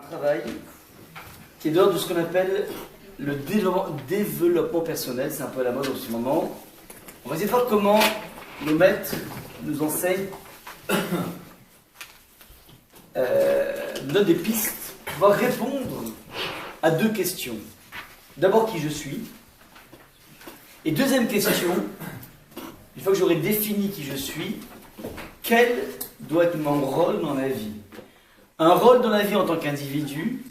travail qui est de l'ordre de ce qu'on appelle le développement personnel. C'est un peu à la mode en ce moment. On va essayer de voir comment nos maîtres nous enseignent, donnent des pistes pour pouvoir répondre à deux questions. D'abord, qui je suis. Et deuxième question, une fois que j'aurai défini qui je suis, quel doit être mon rôle dans la vie? Un rôle dans la vie en tant qu'individu,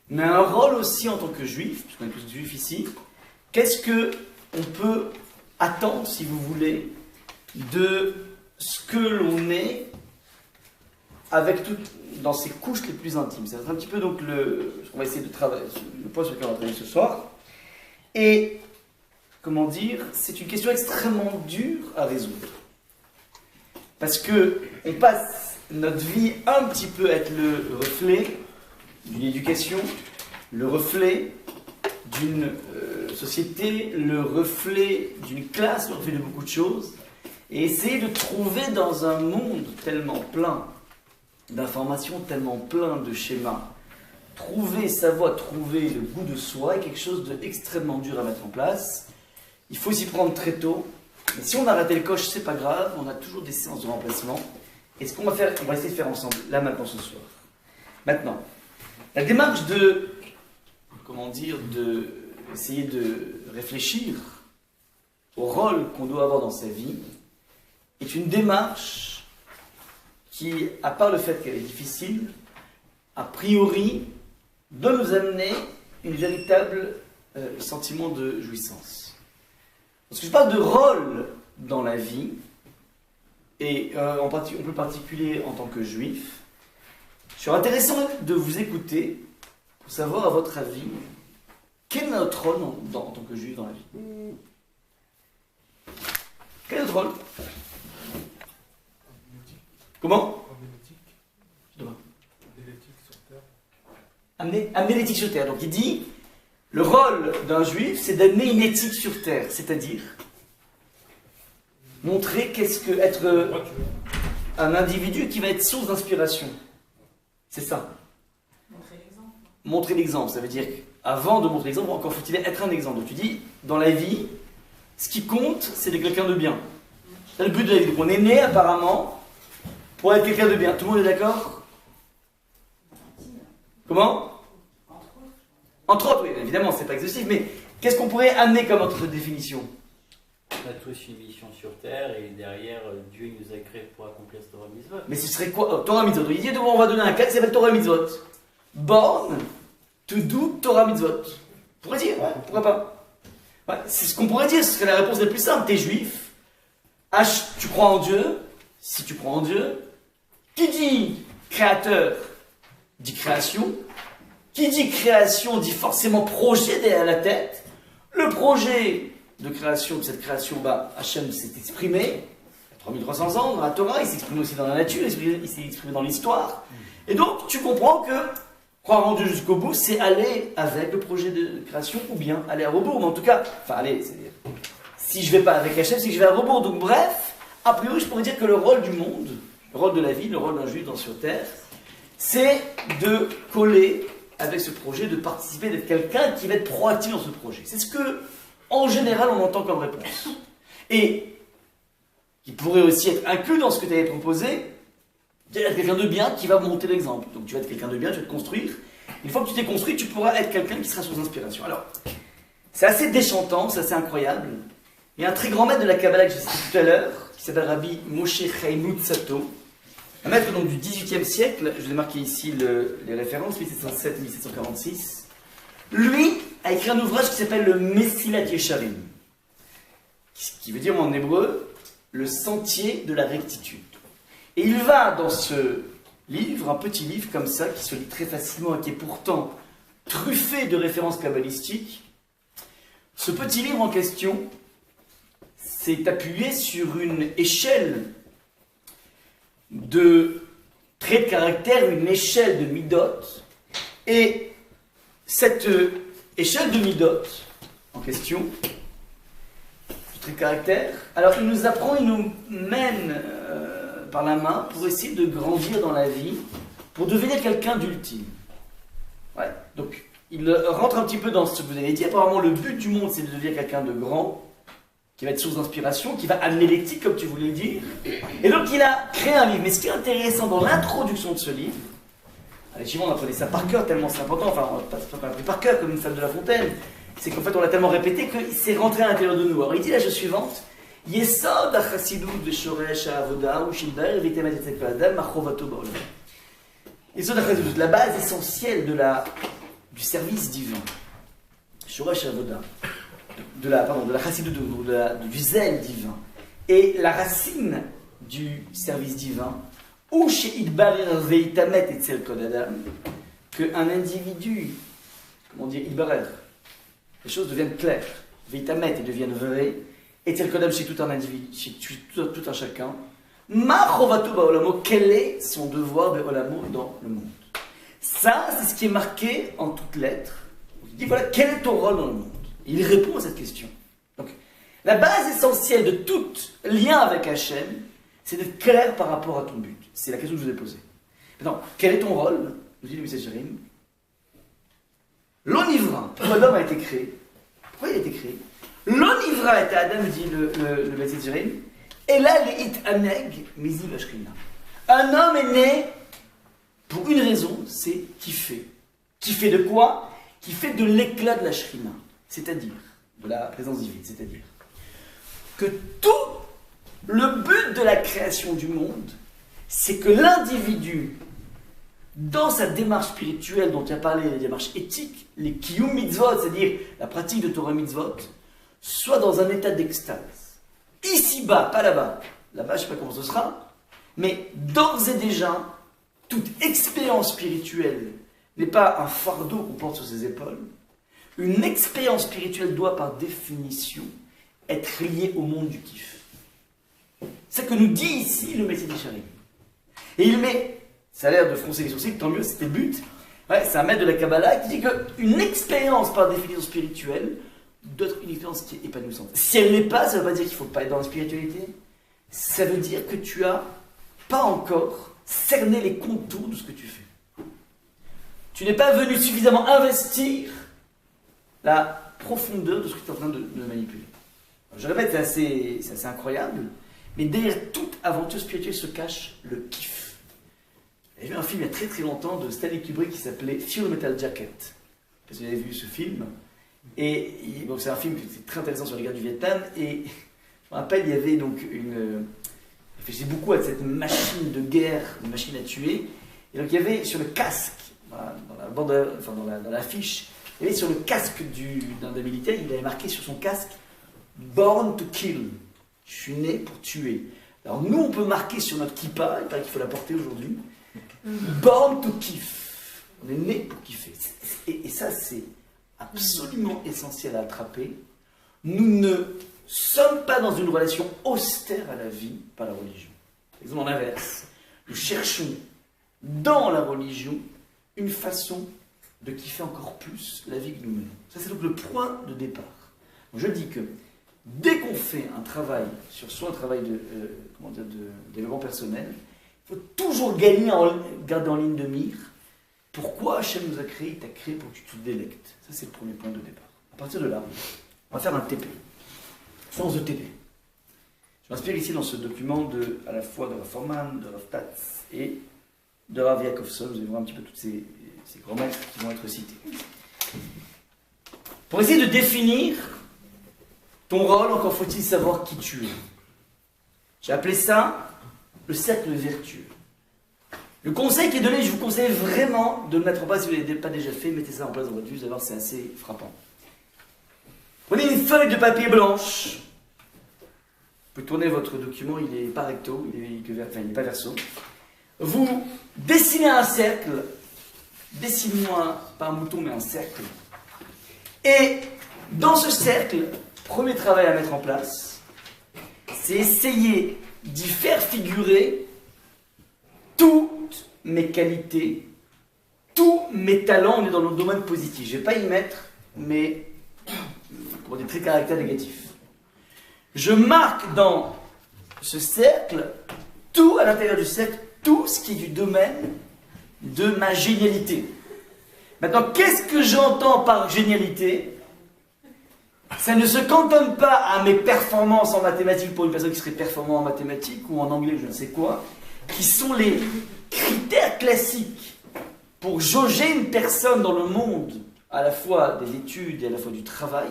mais un rôle aussi en tant que juif, puisqu'on est tous juifs ici. Qu'est-ce qu'on peut attendre, si vous voulez, de ce que l'on est avec tout, dans ses couches les plus intimes? Ça va être un petit peu donc on va essayer de travailler, le point sur lequel on va travailler ce soir. Et, comment dire, c'est une question extrêmement dure à résoudre. Parce que on passe notre vie un petit peu à être le reflet d'une éducation, le reflet d'une société, le reflet d'une classe, le reflet de beaucoup de choses, et essayer de trouver dans un monde tellement plein d'informations, tellement plein de schémas, trouver sa voie, trouver le goût de soi est quelque chose d'extrêmement dur à mettre en place. Il faut s'y prendre très tôt. Mais si on a raté le coche, c'est pas grave, on a toujours des séances de remplacement. Et ce qu'on va faire, on va essayer de faire ensemble, là maintenant ce soir. Maintenant, la démarche de, comment dire, essayer de réfléchir au rôle qu'on doit avoir dans sa vie est une démarche qui, à part le fait qu'elle est difficile, a priori, doit nous amener un véritable sentiment de jouissance. Parce que je parle de rôle dans la vie, et on peut particulier en tant que juif, je serais intéressant de vous écouter pour savoir, à votre avis, quel est notre rôle en tant que juif dans la vie? Quel est notre rôle? Comment? Amener l'éthique sur terre. Donc il dit, le rôle d'un juif, c'est d'amener une éthique sur terre, c'est-à-dire montrer qu'est-ce que être un individu qui va être source d'inspiration. C'est ça. Montrer l'exemple. Montrer l'exemple, ça veut dire qu'avant de montrer l'exemple, encore faut-il être un exemple. Donc tu dis, dans la vie, ce qui compte, c'est d'être quelqu'un de bien. C'est le but de la vie. Donc on est né apparemment pour être quelqu'un de bien. Tout le monde est d'accord? Comment? Entre autres, oui, évidemment, c'est pas exhaustif, mais qu'est-ce qu'on pourrait amener comme autre définition? On a tous une mission sur Terre et derrière, Dieu nous a créés pour accomplir ce Torah Mitzvot. Mais ce serait quoi? Torah Mitzvot. Il dit, on va donner un cas qui s'appelle Torah Mitzvot. Born to do Torah Mitzvot. On pourrait dire, ouais, pourquoi pas? Ouais, c'est ce qu'on pourrait dire, ce serait la réponse la plus simple. T'es juif, tu crois en Dieu, si tu crois en Dieu, qui dit créateur dit création, qui dit création dit forcément projet derrière la tête. Le projet de création, de cette création, Hachem s'est exprimé il y a 3300 ans dans la Torah, il s'exprime aussi dans la nature, il s'est exprimé dans l'histoire. Et donc tu comprends que croire en Dieu jusqu'au bout, c'est aller avec le projet de création ou bien aller à rebours. Mais en tout cas, c'est-à-dire, si je vais pas avec Hachem, c'est que je vais à rebours. Donc bref, a priori je pourrais dire que le rôle du monde, le rôle de la vie, le rôle d'un juif sur terre, c'est de coller avec ce projet, de participer, d'être quelqu'un qui va être proactif dans ce projet. C'est ce que, en général, on entend comme réponse. Et qui pourrait aussi être inclus dans ce que tu avais proposé, d'être quelqu'un de bien qui va monter l'exemple. Donc tu vas être quelqu'un de bien, tu vas te construire. Une fois que tu t'es construit, tu pourras être quelqu'un qui sera source d'inspiration. Alors, c'est assez déchantant, c'est assez incroyable. Il y a un très grand maître de la Kabbalah que j'ai cité tout à l'heure, qui s'appelle Rabbi Moshe Chaim Luzzatto, un maître donc, du XVIIIe siècle, je vous ai marqué ici les références, 1707-1746. Lui a écrit un ouvrage qui s'appelle le Messilat Yesharim, qui veut dire en hébreu le sentier de la rectitude. Et il va dans ce livre, un petit livre comme ça, qui se lit très facilement et qui est pourtant truffé de références kabbalistiques. Ce petit livre en question s'est appuyé sur une échelle de traits de caractère, une échelle de midot, et cette échelle de midot en question, de traits de caractère, alors il nous apprend, il nous mène par la main pour essayer de grandir dans la vie, pour devenir quelqu'un d'ultime. Ouais. Donc, il rentre un petit peu dans ce que vous avez dit. Apparemment, le but du monde, c'est de devenir quelqu'un de grand, qui va être source d'inspiration, qui va amener l'éthique, comme tu voulais le dire. Et donc, il a créé un livre. Mais ce qui est intéressant dans l'introduction de ce livre, effectivement, on apprenait ça par cœur, tellement c'est important. Enfin, on n'a pas appris par cœur comme une femme de La Fontaine. C'est qu'en fait, on l'a tellement répété que c'est rentré à l'intérieur de nous. Alors, il dit la chose suivante. Yesod ha-chassidut v'shoresh ha-avoda u'shilber v'itemet etzek ha'adam ma'chovato ba'olam. Yesod ha-chassidut, la base essentielle du service divin. Shoresh ha-avoda. De la chassidut, du zèle divin. Et la racine du service divin, ou chez Idbarer Veitamet et Tzel Kodadam, qu'un individu, comment dire, Idbarer, les choses deviennent claires, Veitamet et deviennent vraies, et Tzel Kodam chez tout un individu, chez tout un chacun, Ma Chovato Baolamo, quel est son devoir Baolamo dans le monde? Ça, c'est ce qui est marqué en toutes lettres. Il dit voilà, quel est ton rôle dans le monde? Et il répond à cette question. Donc, la base essentielle de tout lien avec Hachem, c'est d'être clair par rapport à ton but. C'est la question que je vous ai posée. Maintenant, quel est ton rôle? Nous dit le Message Jérim. L'onivra, pourquoi l'homme a été créé? Pourquoi il a été créé? L'onivra est Adam, dit le Message Jérim. Et là, les it aneg, misi vashkrina. Un homme est né pour une raison, c'est kiffer. Kiffer de quoi? Kiffer de l'éclat de la shrina, c'est-à-dire de la présence divine, c'est-à-dire que tout le but de la création du monde, c'est que l'individu, dans sa démarche spirituelle dont tu as parlé, la démarche éthique, les kiyum mitzvot, c'est-à-dire la pratique de Torah mitzvot, soit dans un état d'extase. Ici-bas, pas là-bas. Là-bas, je ne sais pas comment ce sera, mais d'ores et déjà, toute expérience spirituelle n'est pas un fardeau qu'on porte sur ses épaules. Une expérience spirituelle doit, par définition, être liée au monde du kiff. C'est ce que nous dit ici le Message Jérim. Et il met, ça a l'air de froncer les sourcils, tant mieux, c'était le but. Ouais, c'est un maître de la Kabbalah qui dit qu'une expérience, par définition spirituelle, doit être une expérience qui est épanouissante. Si elle ne l'est pas, ça ne veut pas dire qu'il ne faut pas être dans la spiritualité. Ça veut dire que tu n'as pas encore cerné les contours de ce que tu fais. Tu n'es pas venu suffisamment investir la profondeur de ce que tu es en train de manipuler. Alors, je répète, c'est assez incroyable, mais derrière toute aventure spirituelle se cache le kiff. J'ai vu un film il y a très très longtemps de Stanley Kubrick qui s'appelait Full Metal Jacket. Parce que vous avez vu ce film. Et donc c'est un film qui est très intéressant sur les guerres du Vietnam. Et je me rappelle, il y avait donc une. Je réfléchissais beaucoup à cette machine de guerre, une machine à tuer. Et donc il y avait sur le casque, dans la bande, enfin dans l'affiche, il y avait sur le casque d'un des militaires, il avait marqué sur son casque Born to kill. Je suis né pour tuer. Alors nous, on peut marquer sur notre kippa, il paraît qu'il faut la porter aujourd'hui, Born to kiff. On est né pour kiffer. Et ça, c'est absolument essentiel à attraper. Nous ne sommes pas dans une relation austère à la vie par la religion. Par exemple, en inverse, nous cherchons dans la religion une façon de kiffer encore plus la vie que nous menons. Ça, c'est donc le point de départ. Je dis que dès qu'on fait un travail sur soi, un travail de développement personnel, il faut toujours garder en ligne de mire pourquoi Hachem nous a créé. Il t'a créé pour que tu te délectes. Ça, c'est le premier point de départ. À partir de là, on va faire un TP. Sens de TP. Je m'inspire ici dans ce document à la fois de Rav Forman, de Rav Tatz et de Rav Yakovson. Vous allez voir un petit peu toutes ces grands maîtres qui vont être cités. Pour essayer de définir ton rôle, encore faut-il savoir qui tu es. J'ai appelé ça le cercle vertueux. Le conseil qui est donné, je vous conseille vraiment de le mettre en place si vous ne l'avez pas déjà fait. Mettez ça en place dans votre vie, vous allez voir, c'est assez frappant. Prenez une feuille de papier blanche. Vous pouvez tourner votre document, il n'est pas recto, il n'est pas verso. Vous dessinez un cercle. Dessine-moi, pas un mouton, mais un cercle. Et dans ce cercle, premier travail à mettre en place, c'est essayer d'y faire figurer toutes mes qualités, tous mes talents. On est dans le domaine positif. Je ne vais pas y mettre mes des traits caractères négatifs. Je marque dans ce cercle, tout à l'intérieur du cercle, tout ce qui est du domaine de ma génialité. Maintenant, qu'est-ce que j'entends par génialité? Ça ne se cantonne pas à mes performances en mathématiques pour une personne qui serait performante en mathématiques ou en anglais, je ne sais quoi, qui sont les critères classiques pour jauger une personne dans le monde, à la fois des études et à la fois du travail.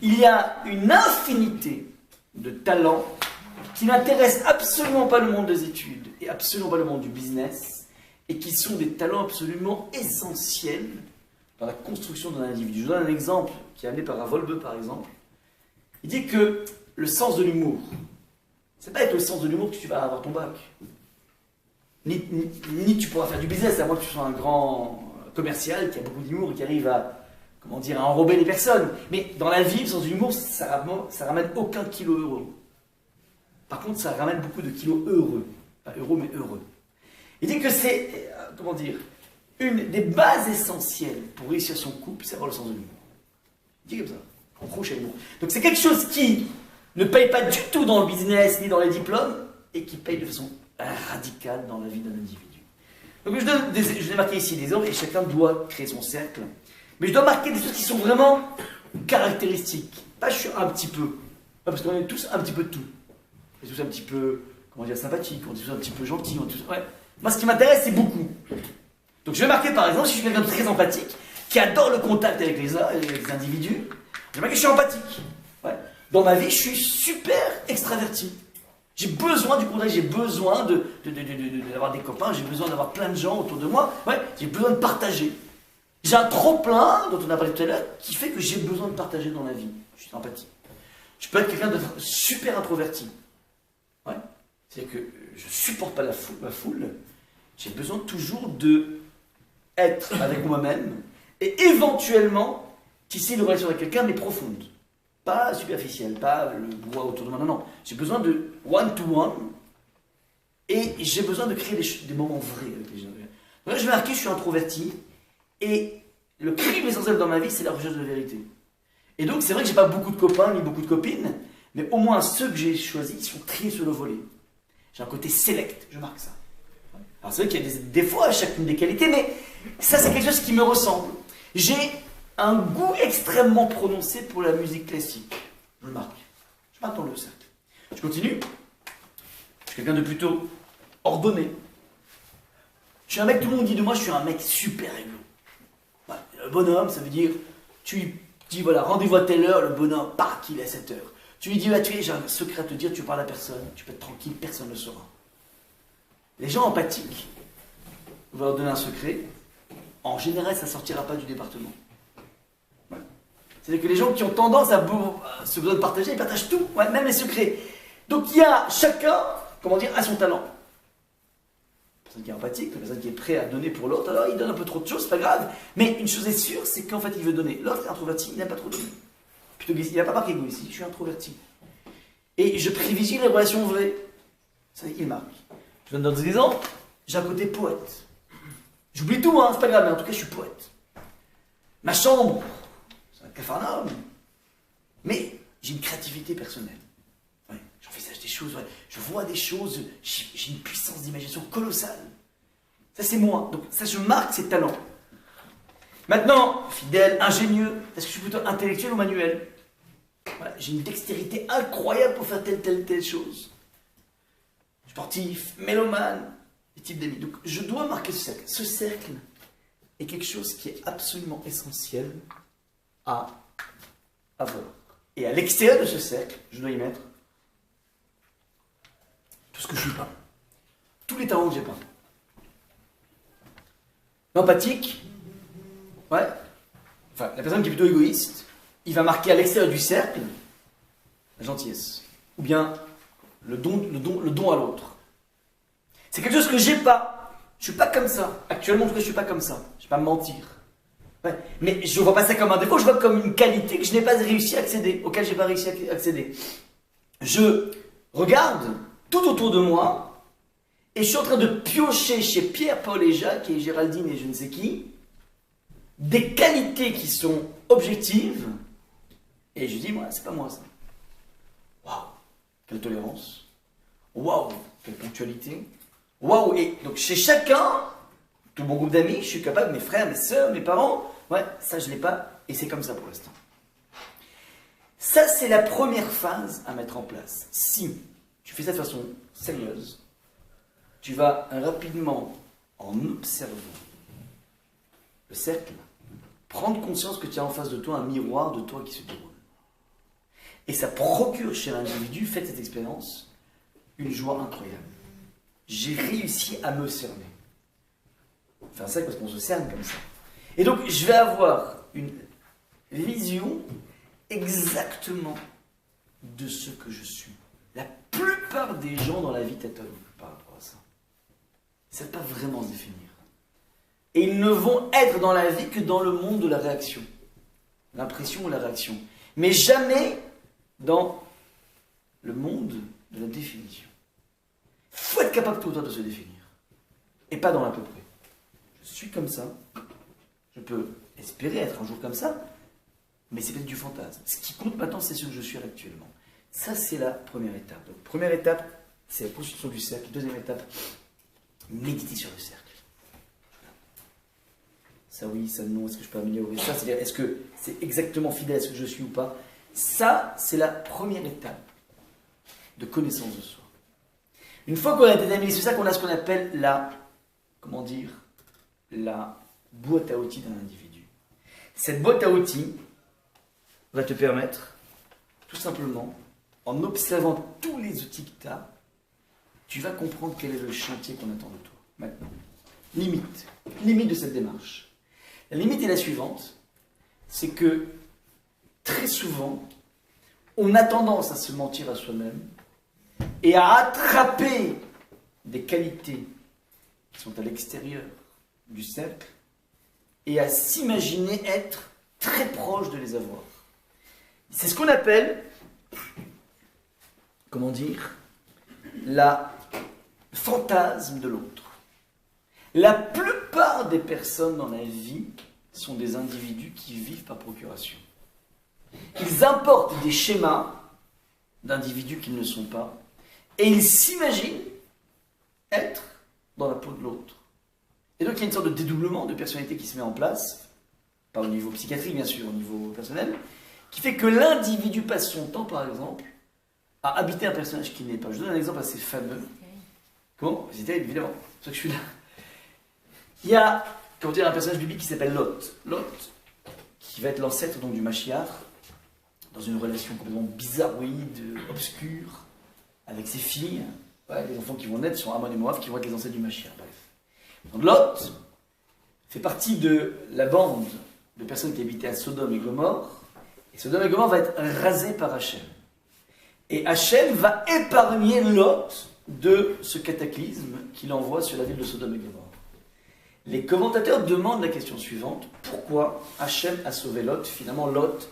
Il y a une infinité de talents qui n'intéressent absolument pas le monde des études et absolument pas le monde du business et qui sont des talents absolument essentiels dans la construction d'un individu. Je vous donne un exemple qui est amené par Ravolbe, par exemple. Il dit que le sens de l'humour, c'est pas avec le sens de l'humour que tu vas avoir ton bac. Ni tu pourras faire du business, à moins que tu sois un grand commercial qui a beaucoup d'humour et qui arrive à, comment dire, à enrober les personnes. Mais dans la vie, le sens de l'humour, ça ramène aucun kilo heureux. Par contre, ça ramène beaucoup de kilos heureux. Pas heureux, mais heureux. Il dit que c'est, comment dire, une des bases essentielles pour réussir son couple, c'est avoir le sens de l'humour. Il dit comme ça, en proche à l'humour. Donc c'est quelque chose qui ne paye pas du tout dans le business ni dans les diplômes et qui paye de façon radicale dans la vie d'un individu. Donc je vais marquer ici des exemples et chacun doit créer son cercle. Mais je dois marquer des choses qui sont vraiment caractéristiques. Pas je suis un petit peu. Parce qu'on est tous un petit peu de tout. On est tous un petit peu, comment dire, sympathiques, on est tous un petit peu gentils. Ouais. Moi, ce qui m'intéresse, c'est beaucoup. Donc je vais marquer par exemple, si je suis quelqu'un de très empathique, qui adore le contact avec les individus, je vais marquer que je suis empathique. Ouais. Dans ma vie, je suis super extraverti. J'ai besoin du contact, j'ai besoin d'avoir des copains, j'ai besoin d'avoir plein de gens autour de moi. Ouais. J'ai besoin de partager. J'ai un trop-plein, dont on a parlé tout à l'heure, qui fait que j'ai besoin de partager dans la vie. Je suis empathique. Je peux être quelqu'un de super introverti. Ouais. C'est-à-dire que je ne supporte pas la foule. J'ai besoin toujours de être avec moi-même et éventuellement tisser une relation avec quelqu'un, mais profonde. Pas superficielle, pas le bois autour de moi. Non, non. J'ai besoin de one-to-one et j'ai besoin de créer des moments vrais avec les gens. Donc là, je vais marquer, je suis introverti et le crime essentiel dans ma vie, c'est la recherche de vérité. Et donc, c'est vrai que j'ai pas beaucoup de copains ni beaucoup de copines, mais au moins ceux que j'ai choisis, ils sont triés sur le volet. J'ai un côté select, je marque ça. Alors c'est vrai qu'il y a des défauts à chacune des qualités, mais ça c'est quelque chose qui me ressemble. J'ai un goût extrêmement prononcé pour la musique classique. Je le marque. Je marque dans le cercle. Je continue. Je suis quelqu'un de plutôt ordonné. Je suis un mec, tout le monde dit de moi, je suis un mec super réglo. Voilà, le bonhomme, ça veut dire, tu lui dis voilà, rendez-vous à telle heure, le bonhomme, part qu'il est à cette heure. Tu lui dis, bah, j'ai un secret à te dire, tu parles à personne, tu peux être tranquille, personne ne le saura. Les gens empathiques, on va leur donner un secret, en général, ça ne sortira pas du département. Ouais. C'est-à-dire que les gens qui ont tendance à ce besoin de partager, ils partagent tout, ouais, même les secrets. Donc il y a chacun, comment dire, à son talent. La personne qui est empathique, la personne qui est prêt à donner pour l'autre, alors il donne un peu trop de choses, c'est pas grave. Mais une chose est sûre, c'est qu'en fait, il veut donner. L'autre est introverti, il n'aime pas trop donner. Plutôt, il n'a pas marqué égoïste, je suis introverti. Et je privilégie les relations vraies. Ça, il marque. Je donne d'autres exemples. J'ai un côté poète. J'oublie tout, hein, c'est pas grave, mais en tout cas, je suis poète. Ma chambre, c'est un capharnaüm. Mais j'ai une créativité personnelle. Ouais, j'envisage des choses, ouais, je vois des choses, j'ai une puissance d'imagination colossale. Ça, c'est moi. Donc, ça, je marque ces talents. Maintenant, fidèle, ingénieux, est-ce que je suis plutôt intellectuel ou manuel? Voilà, j'ai une dextérité incroyable pour faire telle chose. Sportif, mélomane, et type d'amis. Donc je dois marquer ce cercle. Ce cercle est quelque chose qui est absolument essentiel à avoir. Et à l'extérieur de ce cercle, je dois y mettre tout ce que je ne suis pas. Tous les talents que j'ai pas. L'empathique, ouais. Enfin, la personne qui est plutôt égoïste, il va marquer à l'extérieur du cercle la gentillesse. Ou bien le don à l'autre. C'est quelque chose que j'ai pas. Je suis pas comme ça. Actuellement, en tout cas, je suis pas comme ça. Je vais pas me mentir. Ouais. Mais je vois pas ça comme un défaut, je vois comme une qualité que je n'ai pas réussi à accéder, auquel j'ai pas réussi à accéder. Je regarde tout autour de moi et je suis en train de piocher chez Pierre, Paul et Jacques et Géraldine et je ne sais qui des qualités qui sont objectives et je dis, moi, c'est pas moi ça. Waouh, quelle tolérance. Waouh, quelle ponctualité. Waouh, et donc chez chacun, Tout mon groupe d'amis, je suis capable, mes frères, mes sœurs, mes parents, ouais, ça je l'ai pas, et c'est comme ça pour l'instant. Ça, c'est la première phase à mettre en place. Si tu fais ça de façon sérieuse, tu vas rapidement, en observant le cercle, prendre conscience que tu as en face de toi un miroir de toi qui se déroule. Et ça procure chez l'individu, faites cette expérience, une joie incroyable. J'ai réussi à me cerner. Enfin, c'est parce qu'on se cerne comme ça. Et donc, je vais avoir une vision exactement de ce que je suis. La plupart des gens dans la vie tâtonnent par rapport à ça. Ils ne savent pas vraiment se définir. Et ils ne vont être dans la vie que dans le monde de la réaction. L'impression ou la réaction. Mais jamais dans le monde de la définition. Il faut être capable tout le temps de se définir. Et pas dans l'à peu près. Je suis comme ça. Je peux espérer être un jour comme ça. Mais c'est peut-être du fantasme. Ce qui compte maintenant, c'est ce que je suis actuellement. Ça, c'est la première étape. Donc, première étape, c'est la construction du cercle. Deuxième étape, méditer sur le cercle. Ça oui, ça non, est-ce que je peux améliorer ça? C'est-à-dire, est-ce que c'est exactement fidèle à ce que je suis ou pas? Ça, c'est la première étape de connaissance de soi. Une fois qu'on a déterminé, c'est ça qu'on a ce qu'on appelle la, comment dire, la boîte à outils d'un individu. Cette boîte à outils va te permettre, tout simplement, en observant tous les outils que tu as, tu vas comprendre quel est le chantier qu'on attend de toi, maintenant. Limite de cette démarche. La limite est la suivante, c'est que très souvent, on a tendance à se mentir à soi-même et à attraper des qualités qui sont à l'extérieur du cercle et à s'imaginer être très proche de les avoir. C'est ce qu'on appelle, comment dire, la fantasme de l'autre. La plupart des personnes dans la vie sont des individus qui vivent par procuration. Ils importent des schémas d'individus qu'ils ne sont pas et ils s'imaginent être dans la peau de l'autre. Et donc il y a une sorte de dédoublement de personnalité qui se met en place, pas au niveau psychiatrique bien sûr, au niveau personnel, qui fait que l'individu passe son temps, par exemple, à habiter un personnage qui n'est pas. Je donne un exemple assez fameux. Comment? C'est terrible, évidemment. C'est pour ça que je suis là. Il y a, comment dire, un personnage biblique qui s'appelle Lot. Lot, qui va être l'ancêtre donc du Mashiach, dans une relation complètement bizarroïde, obscure, avec ses filles. Ouais, les enfants qui vont naître sont Ammon et Moab, qui vont être les ancêtres du Mashiach. Bref. Donc Lot fait partie de la bande de personnes qui habitaient à Sodome et Gomorrhe. Et Sodome et Gomorrhe va être rasé par Hachem. Et Hachem va épargner Lot de ce cataclysme qu'il envoie sur la ville de Sodome et Gomorrhe. Les commentateurs demandent la question suivante: pourquoi Hachem a sauvé Lot? Finalement, Lot,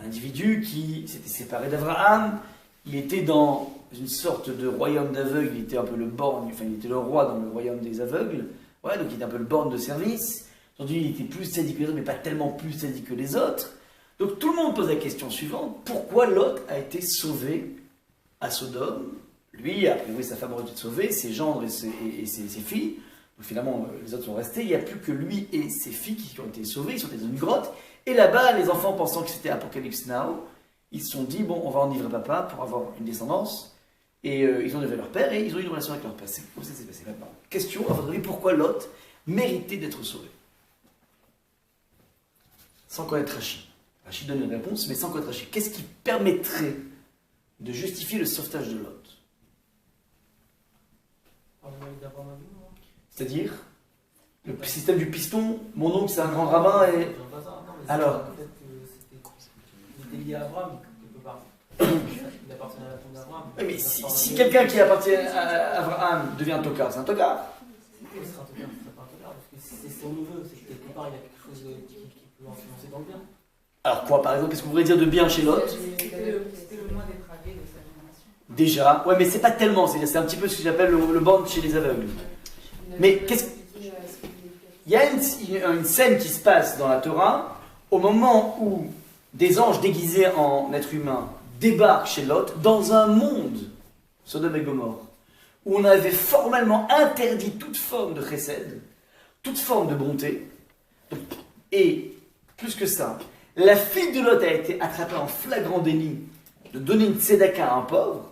un individu qui s'était séparé d'Abraham, il était dans une sorte de royaume d'aveugles, il était un peu le borgne, enfin il était le roi dans le royaume des aveugles, ouais, donc il était un peu le borgne de service. Aujourd'hui, il était plus sadique que les autres, mais pas tellement plus sadique que les autres. Donc tout le monde pose la question suivante: pourquoi Lot a été sauvé à Sodome? Lui, a priori, sa femme aurait été sauvée, ses gendres et ses filles. Donc finalement, les autres sont restés. Il n'y a plus que lui et ses filles qui ont été sauvés. Ils sont dans une grotte. Et là-bas, les enfants, pensant que c'était Apocalypse Now, ils se sont dit: bon, on va enivrer papa pour avoir une descendance. Et ils ont élevé leur père et ils ont eu une relation avec leur père. C'est comme ça que c'est passé maintenant. Question, à votre avis, pourquoi Lot méritait d'être sauvé? Sans connaître Rachid. Rachid donne une réponse, mais sans connaître Rachid. Qu'est-ce qui permettrait de justifier le sauvetage de Lot? C'est-à-dire le système du piston, mon oncle c'est un grand rabbin et... Alors c'était lié à Abraham, quelque part. Il appartenait à la tombe d'Abraham. Oui, mais si quelqu'un qui appartient à Abraham devient un tocard, c'est un tocard. Oui, c'est un tocard, c'est pas un tocard, parce que c'est son neveu, c'est que quelque part il y a quelque chose qui peut influencer dans le bien. Alors quoi, par exemple, qu'est-ce que vous voudrez dire de bien chez Lot? C'était le moins dépravé de sa génération. Déjà, ouais, mais c'est pas tellement, c'est un petit peu ce que j'appelle le borgne chez les aveugles. Mais qu'est-ce il y a une scène qui se passe dans la Torah au moment où des anges déguisés en êtres humains débarquent chez Lot dans un monde, Sodome et Gomorrhe, où on avait formellement interdit toute forme de chesed. toute forme de bonté. Et, plus que ça, la fille de Lot a été attrapée en flagrant délit de donner une tzedaka à un pauvre.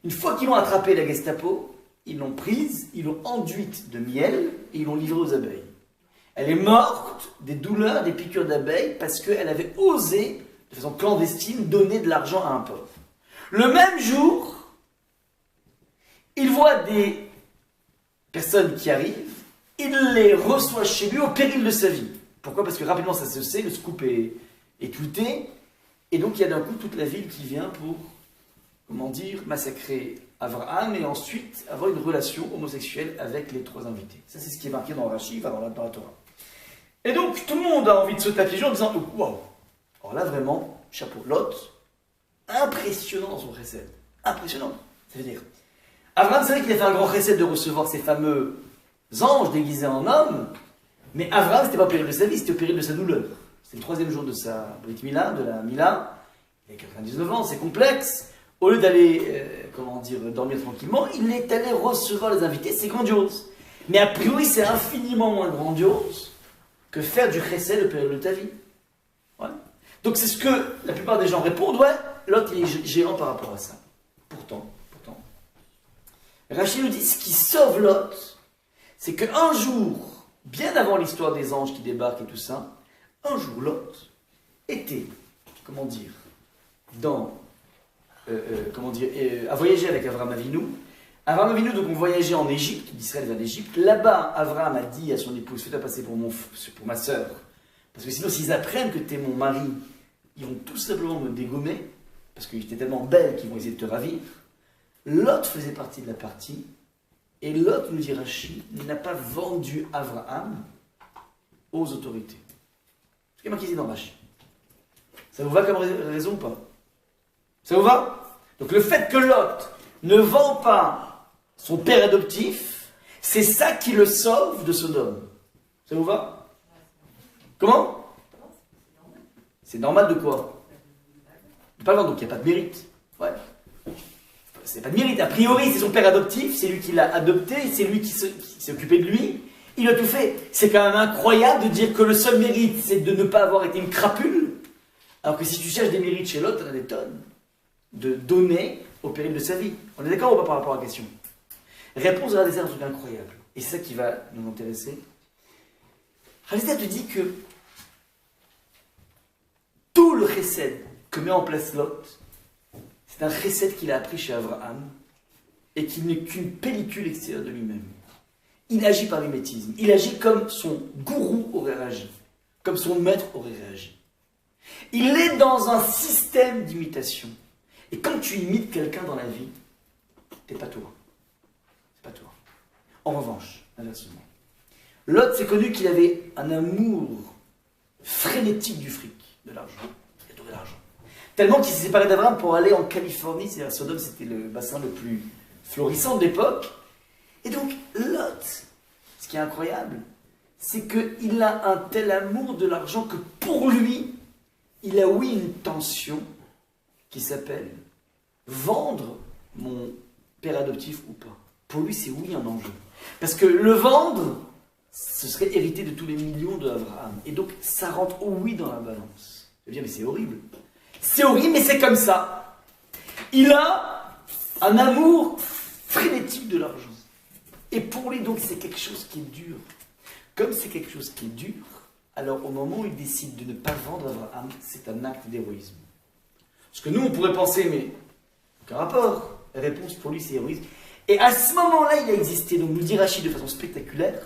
Une fois qu'ils l'ont attrapée, la Gestapo, ils l'ont prise, ils l'ont enduite de miel et ils l'ont livrée aux abeilles. Elle est morte des douleurs, des piqûres d'abeilles, parce qu'elle avait osé, de façon clandestine, donner de l'argent à un pauvre. Le même jour, il voit des personnes qui arrivent, il les reçoit chez lui au péril de sa vie. Pourquoi? Parce que rapidement ça se sait, le scoop est tweeté, et donc il y a d'un coup toute la ville qui vient pour, comment dire, massacrer Abraham et ensuite avoir une relation homosexuelle avec les 3 invités. Ça c'est ce qui est marqué dans Rashi, dans la Torah. Et donc tout le monde a envie de sauter à pieds joints en disant « Waouh !» Alors là vraiment, chapeau, Lot, impressionnant dans son chesed. Impressionnant. Ça veut dire, Abraham savait qu'il a fait un grand chesed de recevoir ces fameux anges déguisés en hommes, mais Abraham, c'était pas au péril de sa vie, c'était au péril de sa douleur. C'est le 3e jour de sa Brit Mila, de la Mila. Il a 99 ans, c'est complexe. Au lieu d'aller, dormir tranquillement, il est allé recevoir les invités, c'est grandiose. Mais a priori, c'est infiniment moins grandiose que faire du chesed au péril de ta vie. Ouais. Donc c'est ce que la plupart des gens répondent, ouais, l'autre il est géant par rapport à ça. Pourtant. Rachid nous dit, ce qui sauve Lot, c'est qu'un jour, bien avant l'histoire des anges qui débarquent et tout ça, un jour Lot était, à voyager avec Avraham Avinu. Avraham Avinu, donc on voyageait en Égypte, d'Israël vers l'Égypte. Là-bas, Avraham a dit à son épouse, fais-toi passer pour ma sœur, parce que sinon s'ils apprennent que tu es mon mari, ils vont tout simplement me dégommer, parce que j'étais tellement belle qu'ils vont essayer de te ravir. Lot faisait partie de la partie, et Lot, nous dit Rashi, n'a pas vendu Abraham aux autorités. C'est marqué ici dans Rashi. Ça vous va comme raison ou pas? Ça vous va? Donc le fait que Lot ne vend pas son père adoptif, c'est ça qui le sauve de Sodome. Ça vous va? Comment? C'est normal de quoi? De pas le vendre, donc il n'y a pas de mérite. Ouais. C'est pas de mérite. A priori, c'est son père adoptif, c'est lui qui l'a adopté, c'est lui qui s'est occupé de lui. Il a tout fait. C'est quand même incroyable de dire que le seul mérite, c'est de ne pas avoir été une crapule. Alors que si tu cherches des mérites chez l'autre, tu en as des tonnes. De donner au péril de sa vie. On est d'accord ou pas par rapport à la question? Réponse à des un truc incroyable. Et c'est ça qui va nous intéresser. Khalizda te dit que tout le chesed que met en place Lot, c'est un chesed qu'il a appris chez Abraham et qui n'est qu'une pellicule extérieure de lui-même. Il agit par mimétisme. Il agit comme son gourou aurait réagi, comme son maître aurait réagi. Il est dans un système d'imitation. Et quand tu imites quelqu'un dans la vie, t'es pas toi. C'est pas toi. En revanche, inversement, Lot s'est connu qu'il avait un amour frénétique du fric, de l'argent. Il adorait l'argent. Tellement qu'il s'est séparé d'Abraham pour aller en Californie, c'est-à-dire Sodome, c'était le bassin le plus florissant de l'époque. Et donc, Lot, ce qui est incroyable, c'est qu'il a un tel amour de l'argent que pour lui, il a oui une tension qui s'appelle vendre mon père adoptif ou pas. Pour lui, c'est oui un enjeu. Parce que le vendre, ce serait hériter de tous les millions d'Abraham. Et donc, ça rentre au oui dans la balance. Je veux dire, mais c'est horrible. C'est horrible, mais c'est comme ça. Il a un amour frénétique de l'argent. Et pour lui, donc, c'est quelque chose qui est dur. Comme c'est quelque chose qui est dur, alors au moment où il décide de ne pas vendre Abraham, c'est un acte d'héroïsme. Ce que nous, on pourrait penser, mais aucun rapport. La réponse pour lui, c'est héroïsme. Et à ce moment-là, il a existé. Donc, nous dit Rachid de façon spectaculaire,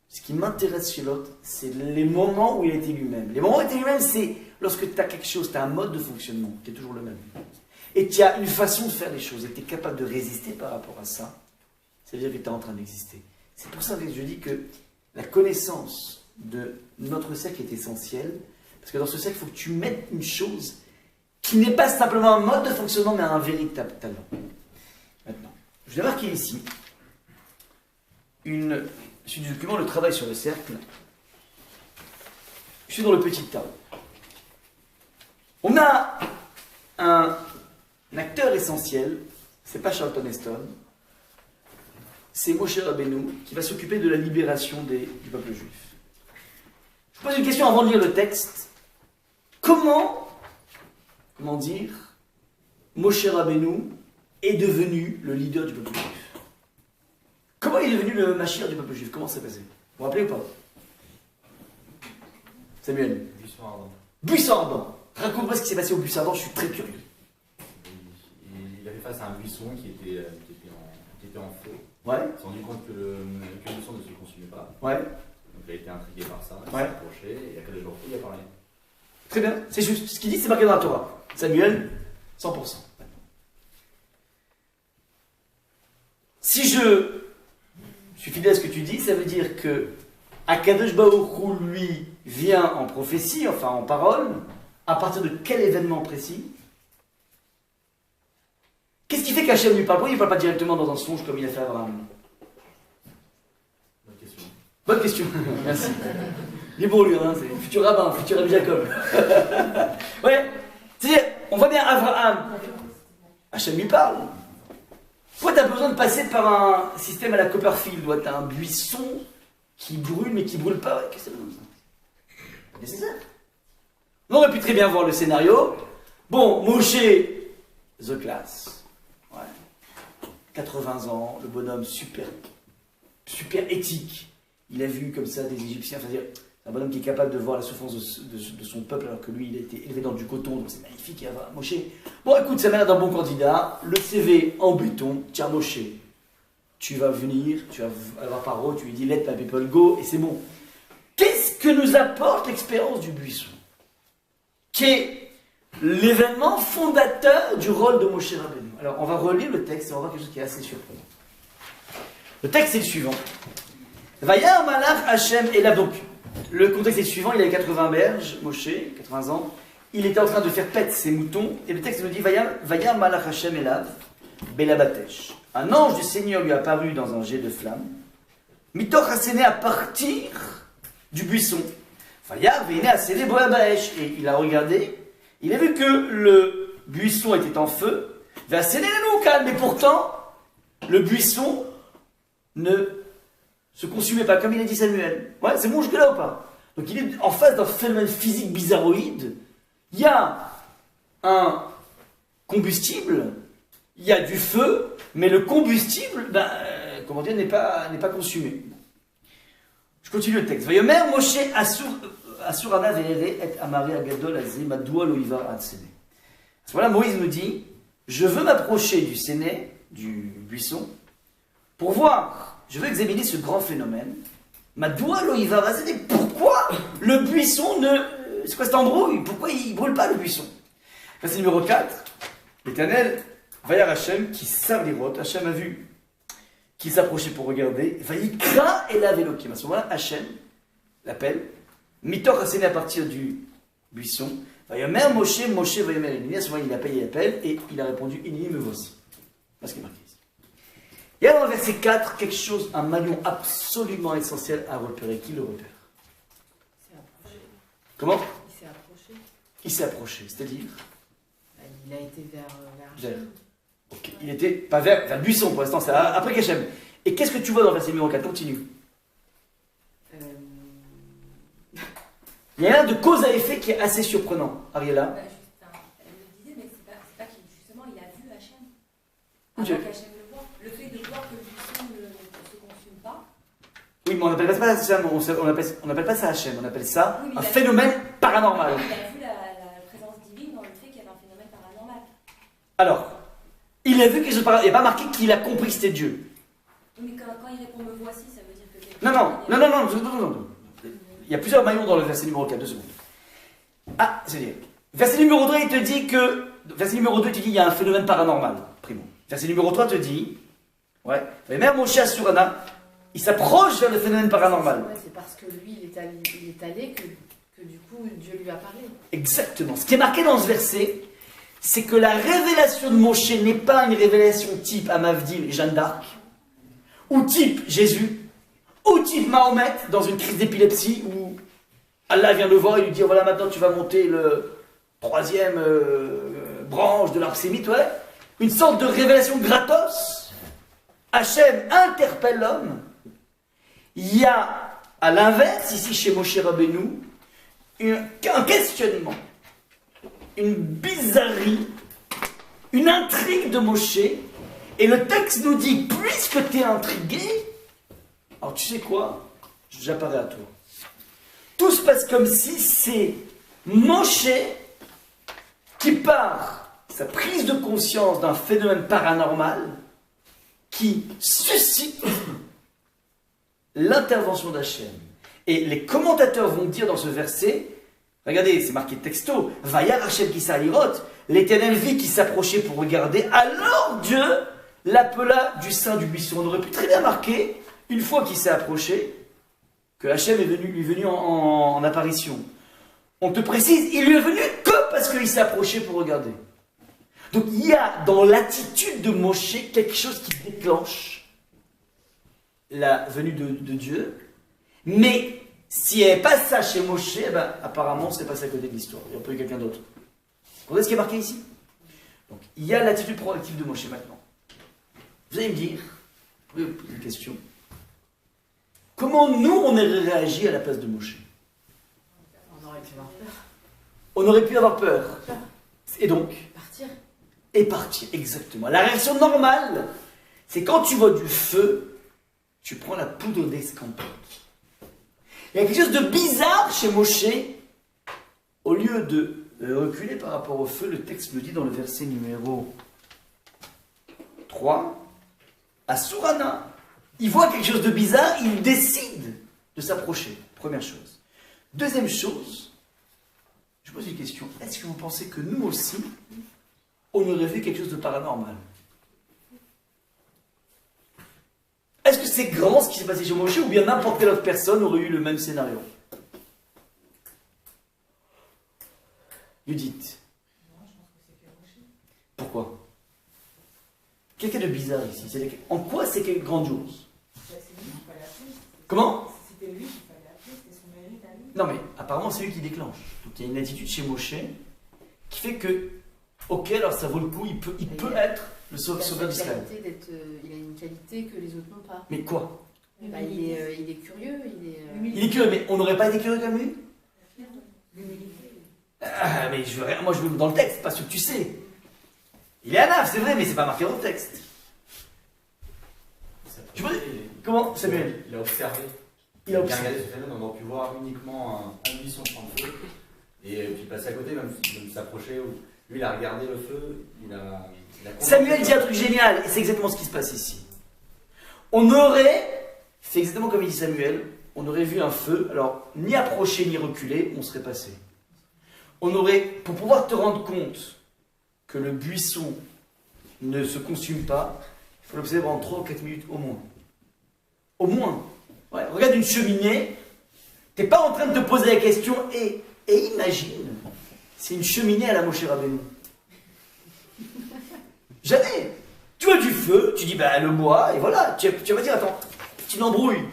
ce qui m'intéresse chez l'autre, c'est les moments où il a été lui-même. Les moments où il a été lui-même, c'est lorsque tu as quelque chose, tu as un mode de fonctionnement qui est toujours le même. Et tu as une façon de faire les choses, et tu es capable de résister par rapport à ça. Ça veut dire que tu es en train d'exister. C'est pour ça que je dis que la connaissance de notre siècle est essentielle, parce que dans ce siècle, il faut que tu mettes une chose qui n'est pas simplement un mode de fonctionnement, mais un véritable talent. Maintenant, je vais marquer ici sur du document, le travail sur le cercle. Je suis dans le petit tas. On a un acteur essentiel, c'est pas Charlton Heston, c'est Moshe Rabbeinu qui va s'occuper de la libération du peuple juif. Je pose une question avant de lire le texte. Comment dire, Moshe Rabbeinu est devenu le leader du peuple juif? Comment il est devenu le Mashiach du peuple juif? Comment ça s'est passé? Vous vous rappelez ou pas? Samuel? Buisson ardent. Buisson ardent. Raconte-moi ce qui s'est passé au buisson ardent, je suis très curieux. Il avait face à un buisson qui était en feu. Ouais. Il s'est rendu compte que le buisson ne se consumait pas. Ouais. Donc il a été intrigué par ça, il Ouais. s'est approché, et après le jour il a parlé. Très bien, c'est juste. Ce qu'il dit, c'est marqué dans la Torah. Samuel, 100%. Si je suis fidèle à ce que tu dis, ça veut dire que Akadosh Baruch Hu, lui, vient en prophétie, enfin en parole, à partir de quel événement précis? Qu'est-ce qui fait qu'Hachem lui parle? Pourquoi il ne parle pas directement dans un songe comme il a fait Abraham? Bonne question. Bonne question, merci. Il est bon lui, hein, c'est futur rabbin, futur Rabbi Jacob. Ouais, c'est-à-dire, on voit bien Abraham, Hachem lui parle. Pourquoi tu as besoin de passer par un système à la Copperfield? Tu as un buisson qui brûle mais qui brûle pas. Ouais, qu'est-ce que c'est ça? Pas nécessaire. On aurait pu très bien voir le scénario. Bon, Moshe, the class. Ouais. 80 ans, le bonhomme super éthique. Il a vu comme ça des Égyptiens. Enfin, c'est un bonhomme qui est capable de voir la souffrance de son peuple alors que lui, il a été élevé dans du coton. Donc c'est magnifique. Moshe. Bon, écoute, ça m'a l'air d'un bon candidat. Le CV en béton. Tiens, Moshe, tu vas venir, tu vas avoir Paro, tu lui dis let my people go, et c'est bon. Qu'est-ce que nous apporte l'expérience du buisson? Qui est l'événement fondateur du rôle de Moshe Rabbeinu. Alors, on va relire le texte et on va voir quelque chose qui est assez surprenant. Le texte est le suivant. Vayar malach Hashem et là donc. Le contexte est le suivant, il avait 80 berges, Moshe, 80 ans. Il était en train de faire paître ses moutons. Et le texte nous dit Vayar malach Hashem elav belabatesh. Un ange du Seigneur lui apparut dans un jet de flamme. Mitoch haséné à partir du buisson. Vayar veiné haséné boabaesh. Et il a regardé. Il a vu que le buisson était en feu. Mais pourtant, le buisson ne se consumait pas, comme il a dit Samuel. Ouais, c'est bon jusque-là ou pas? Donc il est en face d'un phénomène physique bizarroïde. Il y a un combustible, il y a du feu, mais le combustible, comment dire, n'est pas consumé. Je continue le texte. Vayomer Moshe Asurana ve'ere et amari agadol azé madoua lo ivar ad séné. À ce moment-là, Moïse nous dit, je veux m'approcher du séné, du buisson, pour voir, je veux examiner ce grand phénomène. Madoua lo ivar ad séné. Pourquoi le buisson ne... C'est quoi cette embrouille? Pourquoi il ne brûle pas le buisson? Verset numéro 4. L'Éternel, Vayar Hashem, qui s'avrot. Hashem a vu qu'il s'approchait pour regarder. Vayikra elav Elokim. À ce moment-là, Hashem l'appelle. Mitor Haséné à partir du buisson. Vayomer Moshe, Moshe Vayomer Inni. À ce moment-là, il appelle et il a répondu Inni me voici. Parce qu'il est marqué ici. Il y a dans le verset 4 quelque chose, un maillon absolument essentiel à repérer. Qui le repère? Comment? Il s'est approché. Il s'est approché, c'est-à-dire? Il a été vers Hachem. Ok, il était pas vers le buisson pour l'instant, c'est après qu'Hachem. Et qu'est-ce que tu vois dans le verset numéro 4? Continue. Il y a un de cause à effet qui est assez surprenant. Ariella? Elle me disait, mais c'est pas qu'il justement il a vu Hachem. Dieu. Avant qu'Hachem le voit. Le fait de voir que le buisson ne se consume pas. Oui, mais on n'appelle pas ça Hachem, on n'appelle pas ça Hachem, on appelle ça Oui, un phénomène paranormal. Il a vu la présence divine dans le fait qu'il y avait un phénomène paranormal. Alors, il a vu quelque chose paranormal, il n'y a pas marqué qu'il a compris que c'était Dieu. Oui, mais quand il répond me voici, ça veut dire que... Non. Il y a plusieurs maillons dans le verset numéro 4, 2 secondes. Ah, c'est-à-dire, verset numéro 2, il te dit que... Verset numéro 2, il te dit qu'il y a un phénomène paranormal, primo. Verset numéro 3 te dit... Ouais, mais même Moshe Asurana, il s'approche vers le phénomène paranormal. Ouais, c'est parce que lui, il est allé que du coup, Dieu lui a parlé. Exactement. Ce qui est marqué dans ce verset, c'est que la révélation de Moshe n'est pas une révélation type Amavdil et Jeanne d'Arc, ou type Jésus, ou type Mahomet dans une crise d'épilepsie où Allah vient le voir et lui dit voilà maintenant tu vas monter le 3e branche de l'arc sémite, ouais. Une sorte de révélation gratos. Hachem interpelle l'homme. Il y a, à l'inverse, ici chez Moshe Rabbeinu, un questionnement, une bizarrerie, une intrigue de Moshe. Et le texte nous dit, puisque tu es intrigué, alors tu sais quoi? J'apparais à toi. Tout se passe comme si c'est Moshe qui part sa prise de conscience d'un phénomène paranormal qui suscite l'intervention d'Hachem. Et les commentateurs vont dire dans ce verset, regardez, c'est marqué texto, Vayar Hachem qui s'alirot, l'Éternel vit qui s'approchait pour regarder, alors Dieu l'appela du sein du buisson. On aurait pu très bien marquer, une fois qu'il s'est approché, que Hachem lui est venu en apparition. On te précise, il lui est venu que parce qu'il s'est approché pour regarder. Donc il y a dans l'attitude de Moshe quelque chose qui déclenche la venue de Dieu. Mais s'il n'y avait pas ça chez Moshe, eh ben, apparemment c'est passé à côté de l'histoire. Il y a pas eu quelqu'un d'autre. Vous voyez ce qui est marqué ici? Donc il y a l'attitude proactive de Moshe maintenant. Vous allez me dire, vous pouvez poser une question. Comment nous on aurait réagi à la place de Moshe? On aurait pu avoir peur. On aurait pu avoir peur. Et donc Partir. Et partir, exactement. La réaction normale, c'est quand tu vois du feu, tu prends la poudre d'escampette. Il y a quelque chose de bizarre chez Moshe. Au lieu de reculer par rapport au feu, le texte le dit dans le verset numéro 3, à Sourana, il voit quelque chose de bizarre, il décide de s'approcher. Première chose. Deuxième chose, je pose une question. Est-ce que vous pensez que nous aussi, on aurait vu quelque chose de paranormal? Est-ce que c'est grand ce qui s'est passé chez Moshe ou bien n'importe quelle autre personne aurait eu le même scénario? Judith. Pourquoi? Quelqu'un de bizarre ici. En quoi c'est grandiose? Comment? C'était lui qu'il fallait appeler, c'était son mérite à lui. Non mais apparemment c'est lui qui déclenche. Donc il y a une attitude chez Moshe qui fait que, ok, alors ça vaut le coup, il peut être le sauveur d'Israël. Il a une qualité que les autres n'ont pas. Mais quoi? Bah, il est curieux, Il est curieux, mais on n'aurait pas été curieux comme lui? Mais moi je veux dans le texte, pas ce que tu sais. Il est anaf, c'est vrai, mais c'est pas marqué dans le texte. Comment, Samuel? Il a observé. Il a bien observé. regardé ce phénomène, on aurait pu voir uniquement un buisson prendre feu. Et puis passer à côté, même s'approcher. Lui, il a regardé le feu, il a Samuel dit un truc génial, et c'est exactement ce qui se passe ici. On aurait fait exactement comme il dit Samuel, on aurait vu un feu, alors ni approcher ni reculer, on serait passé. On aurait, pour pouvoir te rendre compte que le buisson ne se consume pas, il faut l'observer pendant 3 ou 4 minutes au moins. Au moins. Ouais, regarde une cheminée, tu n'es pas en train de te poser la question, et imagine, c'est une cheminée à la Moshe Rabbeinu. Jamais. Tu vois du feu, tu dis bah le bois, et voilà. Tu vas dire attends, tu m'embrouilles.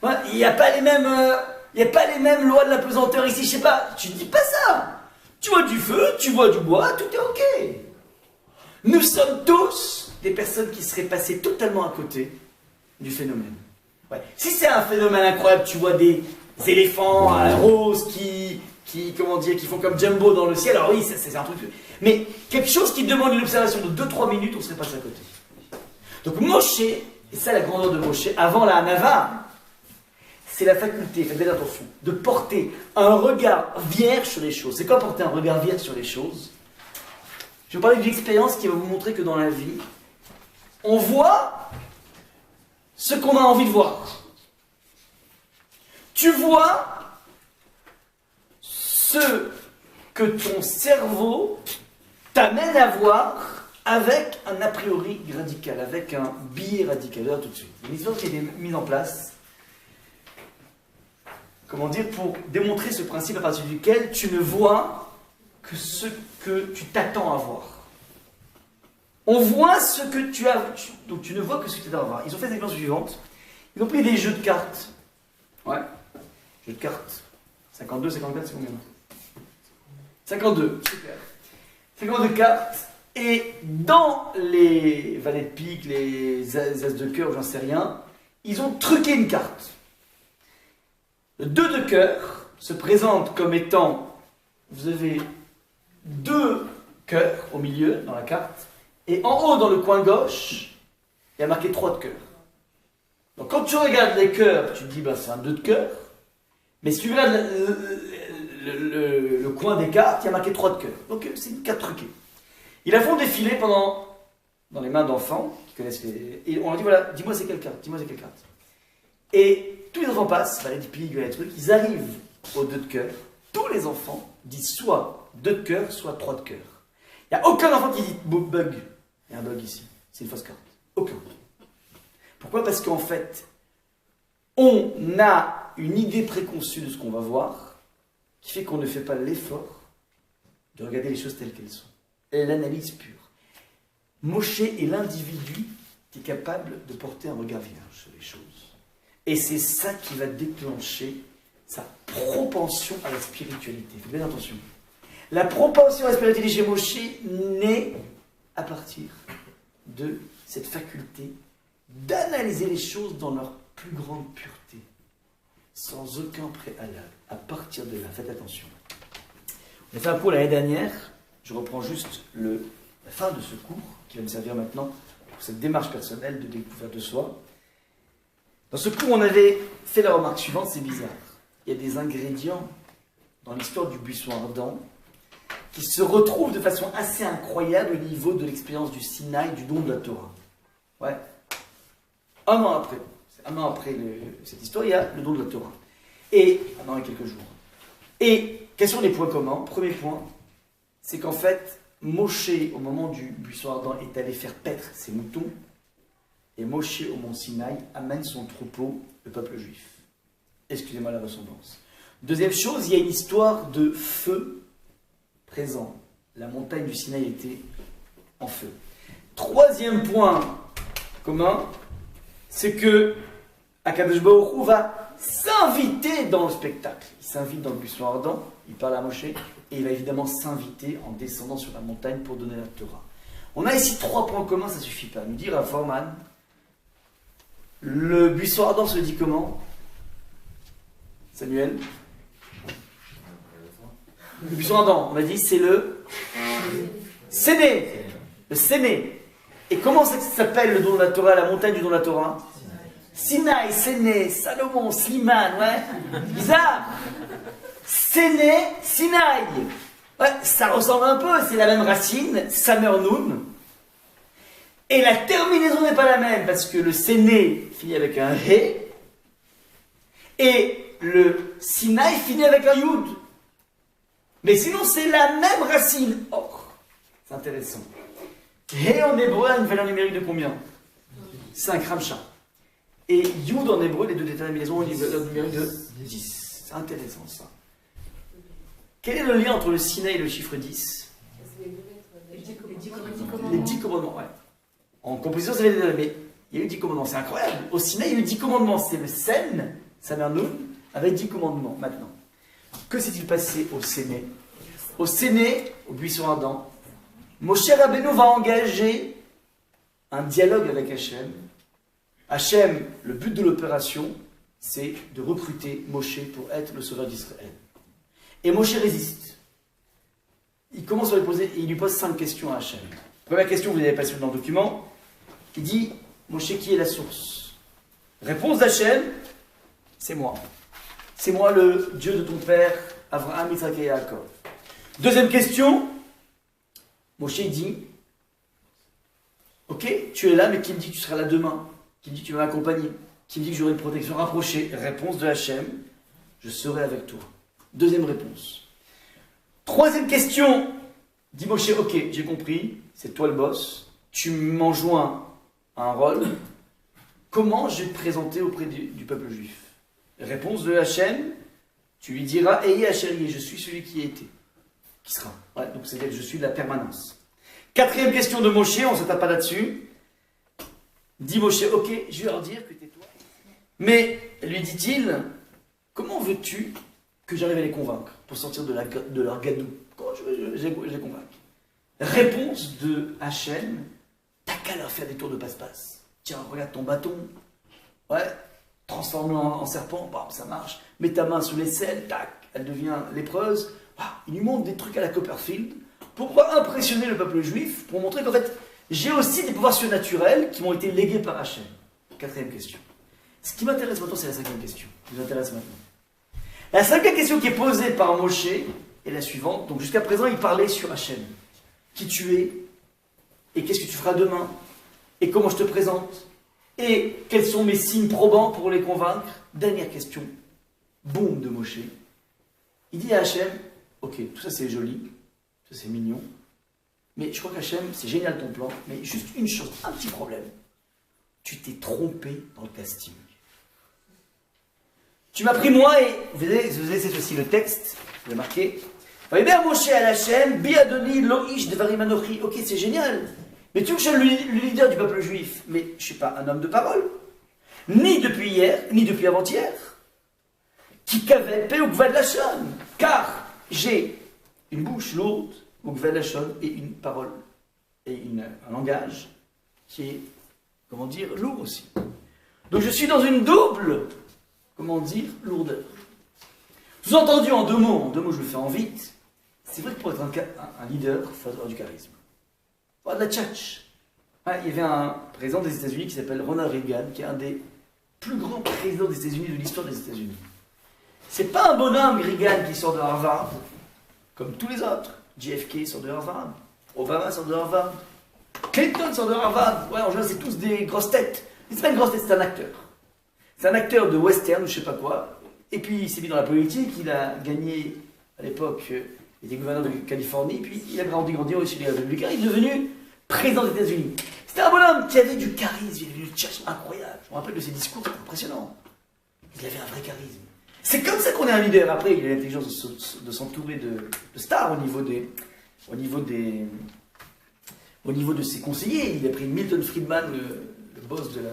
Ouais, il n'y a pas les mêmes lois de la pesanteur ici, je sais pas. Tu dis pas ça. Tu vois du feu, tu vois du bois, tout est ok. Nous sommes tous des personnes qui seraient passées totalement à côté du phénomène. Ouais. Si c'est un phénomène incroyable, tu vois des éléphants roses qui font comme Jumbo dans le ciel, alors oui, c'est un truc. Mais quelque chose qui demande une observation de 2-3 minutes, on serait passé à côté. Donc Moshe, et ça la grandeur de Moshe, avant la Hanava, c'est la faculté, faites bien attention, de porter un regard vierge sur les choses. C'est quoi porter un regard vierge sur les choses? Je vais vous parler d'une expérience qui va vous montrer que dans la vie, on voit ce qu'on a envie de voir. Tu vois ce que ton cerveau t'amène à voir avec un a priori radical, avec un biais radical. Là, tout de suite. Une histoire qui a été mise en place, comment dire, pour démontrer ce principe à partir duquel tu ne vois que ce que tu t'attends à voir. On voit ce que tu as, donc tu ne vois que ce que tu t'attends à voir. Ils ont fait l'expérience suivante. Ils ont pris des jeux de cartes. Ouais. Jeux de cartes. 52, 54, c'est combien? 52, super. 52 cartes. Et dans les valets de pique, les as de cœur, j'en sais rien, ils ont truqué une carte. Le 2 de cœur se présente comme étant, vous avez 2 cœurs au milieu dans la carte, et en haut dans le coin gauche, il y a marqué 3 de cœur. Donc quand tu regardes les cœurs, tu te dis bah, c'est un 2 de cœur, mais si tu regardes le coin des cartes, il y a marqué 3 de cœur. Donc c'est une carte truquée. Ils la font défiler dans les mains d'enfants qui connaissent les. Et on leur dit voilà, dis-moi c'est quelle carte, dis-moi c'est quelle carte. Et tous les enfants passent, les piques, les trucs, ils arrivent au 2 de cœur. Tous les enfants disent soit 2 de cœur, soit 3 de cœur. Il n'y a aucun enfant qui dit bug. Il y a un bug ici, c'est une fausse carte. Aucun. Pourquoi? Parce qu'en fait, on a une idée préconçue de ce qu'on va voir, qui fait qu'on ne fait pas l'effort de regarder les choses telles qu'elles sont. L'analyse pure. Moshe est l'individu qui est capable de porter un regard vierge sur les choses. Et c'est ça qui va déclencher sa propension à la spiritualité. Faites bien attention. La propension à la spiritualité chez Moshe naît à partir de cette faculté d'analyser les choses dans leur plus grande pureté, sans aucun préalable. À partir de là, faites attention. On a fait un cours l'année dernière. Je reprends juste la fin de ce cours, qui va me servir maintenant pour cette démarche personnelle de découverte de soi. Dans ce cours, on avait fait la remarque suivante, c'est bizarre. Il y a des ingrédients dans l'histoire du buisson ardent qui se retrouvent de façon assez incroyable au niveau de l'expérience du Sinaï, du don de la Torah. Ouais. Un an après cette histoire, il y a le don de la Torah. Et, un an et quelques jours. Et, quels sont les points communs? Premier point, c'est qu'en fait, Moshe, au moment du buisson ardent, est allé faire paître ses moutons, et Moshe, au mont Sinaï, amène son troupeau, le peuple juif. Excusez-moi la ressemblance. Deuxième chose, il y a une histoire de feu présent. La montagne du Sinaï était en feu. Troisième point commun, c'est que Akadosh Baruch Hu va s'inviter dans le spectacle. Il s'invite dans le buisson ardent, il parle à Moshe, et il va évidemment s'inviter en descendant sur la montagne pour donner la Torah. On a ici 3 points communs, ça ne suffit pas. Nous dire à Forman, le buisson ardent se dit comment? Samuel? Le buisson ardent, on a dit, c'est le Séné. Le Séné. Et comment ça s'appelle le don de la Torah, la montagne du don de la Torah? Sinaï, Séné, Salomon, Sliman, ouais. Bizarre. Séné, Sinaï. Ouais, ça ressemble un peu, c'est la même racine, Samer Noun. Et la terminaison n'est pas la même, parce que le Séné finit avec un Hé, et le Sinaï finit avec un Yud. Mais sinon, c'est la même racine. Oh, c'est intéressant. Hé en hébreu a une valeur numérique de combien? 5 Ramcha. Et Yud en hébreu, les deux déterminaisons ont une valeur numérique de 10. C'est intéressant ça. Quel est le lien entre le Sinaï et le chiffre 10? Les 10 commandements, ouais. En composition, ça veut dire, mais il y a eu 10 commandements, c'est incroyable. Au Sinaï, il y a eu 10 commandements. C'est le Sen, Samer Noun, avec 10 commandements maintenant. Que s'est-il passé au Séné? Au Séné, au buisson ardent, Moshe Rabbeinu va engager un dialogue avec Hachem. Hachem, le but de l'opération, c'est de recruter Moshe pour être le sauveur d'Israël. Et Moshe résiste. Il commence à lui poser, et il lui pose 5 questions à Hachem. Première question, vous n'avez pas su dans le document. Il dit, Moshe, qui est la source? Réponse d'Hachem, c'est moi. C'est moi le Dieu de ton père, Abraham, Isaac et Jacob. Deuxième question, Moshe dit, ok, tu es là, mais qui me dit que tu seras là demain? Qui me dit que tu vas m'accompagner? Qui me dit que j'aurai une protection rapprochée? Réponse de Hachem, je serai avec toi. Deuxième réponse. Troisième question, dit Moshe, ok, j'ai compris, c'est toi le boss, tu m'enjoins un rôle, comment je vais te présenter auprès du peuple juif? Réponse de Hachem, tu lui diras, Eye Hachem, je suis celui qui a été, qui sera. Ouais, donc c'est-à-dire que je suis de la permanence. Quatrième question de Moshe, on ne s'attarde pas là-dessus. Dit Moshe, ok, je vais leur dire que t'es toi. Mais, lui dit-il, comment veux-tu que j'arrive à les convaincre pour sortir de leur gadou? Comment je les convaincre? Réponse de Hachem, t'as qu'à leur faire des tours de passe-passe. Tiens, regarde ton bâton. Ouais, transforme-le en serpent, bam, ça marche. Mets ta main sous l'aisselle, tac, elle devient lépreuse. Ah, il nous montre des trucs à la Copperfield pour impressionner le peuple juif, pour montrer qu'en fait, j'ai aussi des pouvoirs surnaturels qui m'ont été légués par Hachem. 4e question. Ce qui m'intéresse maintenant, c'est la 5e question. Qui vous intéresse maintenant. La 5e question qui est posée par Moshe est la suivante. Donc jusqu'à présent, il parlait sur Hachem. Qui tu es, et qu'est-ce que tu feras demain, et comment je te présente, et quels sont mes signes probants pour les convaincre. Dernière question. Boum de Moshe. Il dit à Hachem, ok, tout ça c'est joli, tout ça c'est mignon, mais je crois qu'Hachem, c'est génial ton plan, mais juste une chose, un petit problème. Tu t'es trompé dans le casting. Tu m'as pris moi et... Vous avez c'est aussi le texte, vous l'avez marqué. Moshe à Hachem, Biadoni, Loish, Devarim Anochi. Ok, c'est génial. Mais tu veux que je sois le leader du peuple juif, mais je ne suis pas un homme de parole. Ni depuis hier, ni depuis avant-hier. Qui kaveh pe ukvad lachon. Car j'ai une bouche lourde, ukvad lachon, et une parole, et un langage qui est, comment dire, lourd aussi. Donc je suis dans une double, comment dire, lourdeur. Sous-entendu en deux mots je le fais en vite, c'est vrai que pour être un leader, il faut avoir du charisme. Il faut avoir de la tchatch. Ouais, il y avait un président des États-Unis qui s'appelle Ronald Reagan, qui est un des plus grands présidents des États-Unis de l'histoire des États-Unis. C'est pas un bonhomme, Reagan, qui sort de Harvard, comme tous les autres. JFK sort de Harvard, Obama sort de Harvard, Clinton sort de Harvard. Ouais, en général, c'est tous des grosses têtes. C'est pas une grosse tête, c'est un acteur. C'est un acteur de western ou je sais pas quoi. Et puis il s'est mis dans la politique, il a gagné à l'époque, il était gouverneur de Californie, puis il a grandi au-dessus des républicains, il est devenu président des États-Unis. C'était un bonhomme qui avait du charisme, il avait une tchatch incroyable. Je me rappelle de ses discours, c'était impressionnant. Il avait un vrai charisme. C'est comme ça qu'on est un leader. Après, il a l'intelligence de s'entourer de stars au niveau de ses conseillers. Il a pris Milton Friedman, le boss de la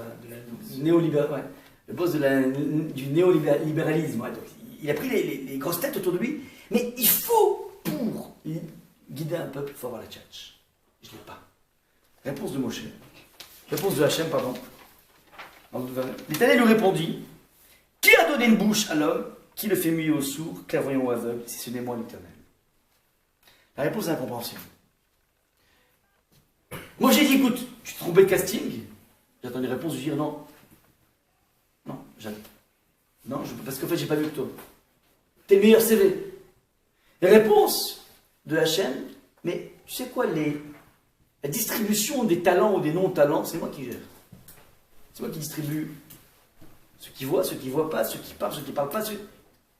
néolibéralisme. Ouais. Le boss du néolibéralisme. Ouais. Donc, il a pris les grosses têtes autour de lui. Mais il faut, pour guider un peuple, il faut avoir la tchatch. Je ne l'ai pas. Réponse de Moshe. Réponse de Hachem, pardon. L'Éternel lui répondit, qui a donné une bouche à l'homme, qui le fait muet au sourd, clairvoyant ou aveugle, si ce n'est moi l'Éternel? La réponse est incompréhensible. Moi j'ai dit, écoute, tu t'es trompé de casting. J'attends une réponse, je vais dire non. Non, parce qu'en fait, j'ai pas vu que toi. T'es le meilleur CV. Les réponses de Hachem, mais tu sais quoi, la distribution des talents ou des non-talents, c'est moi qui gère. C'est moi qui distribue ceux qui voient pas, ceux qui parlent pas.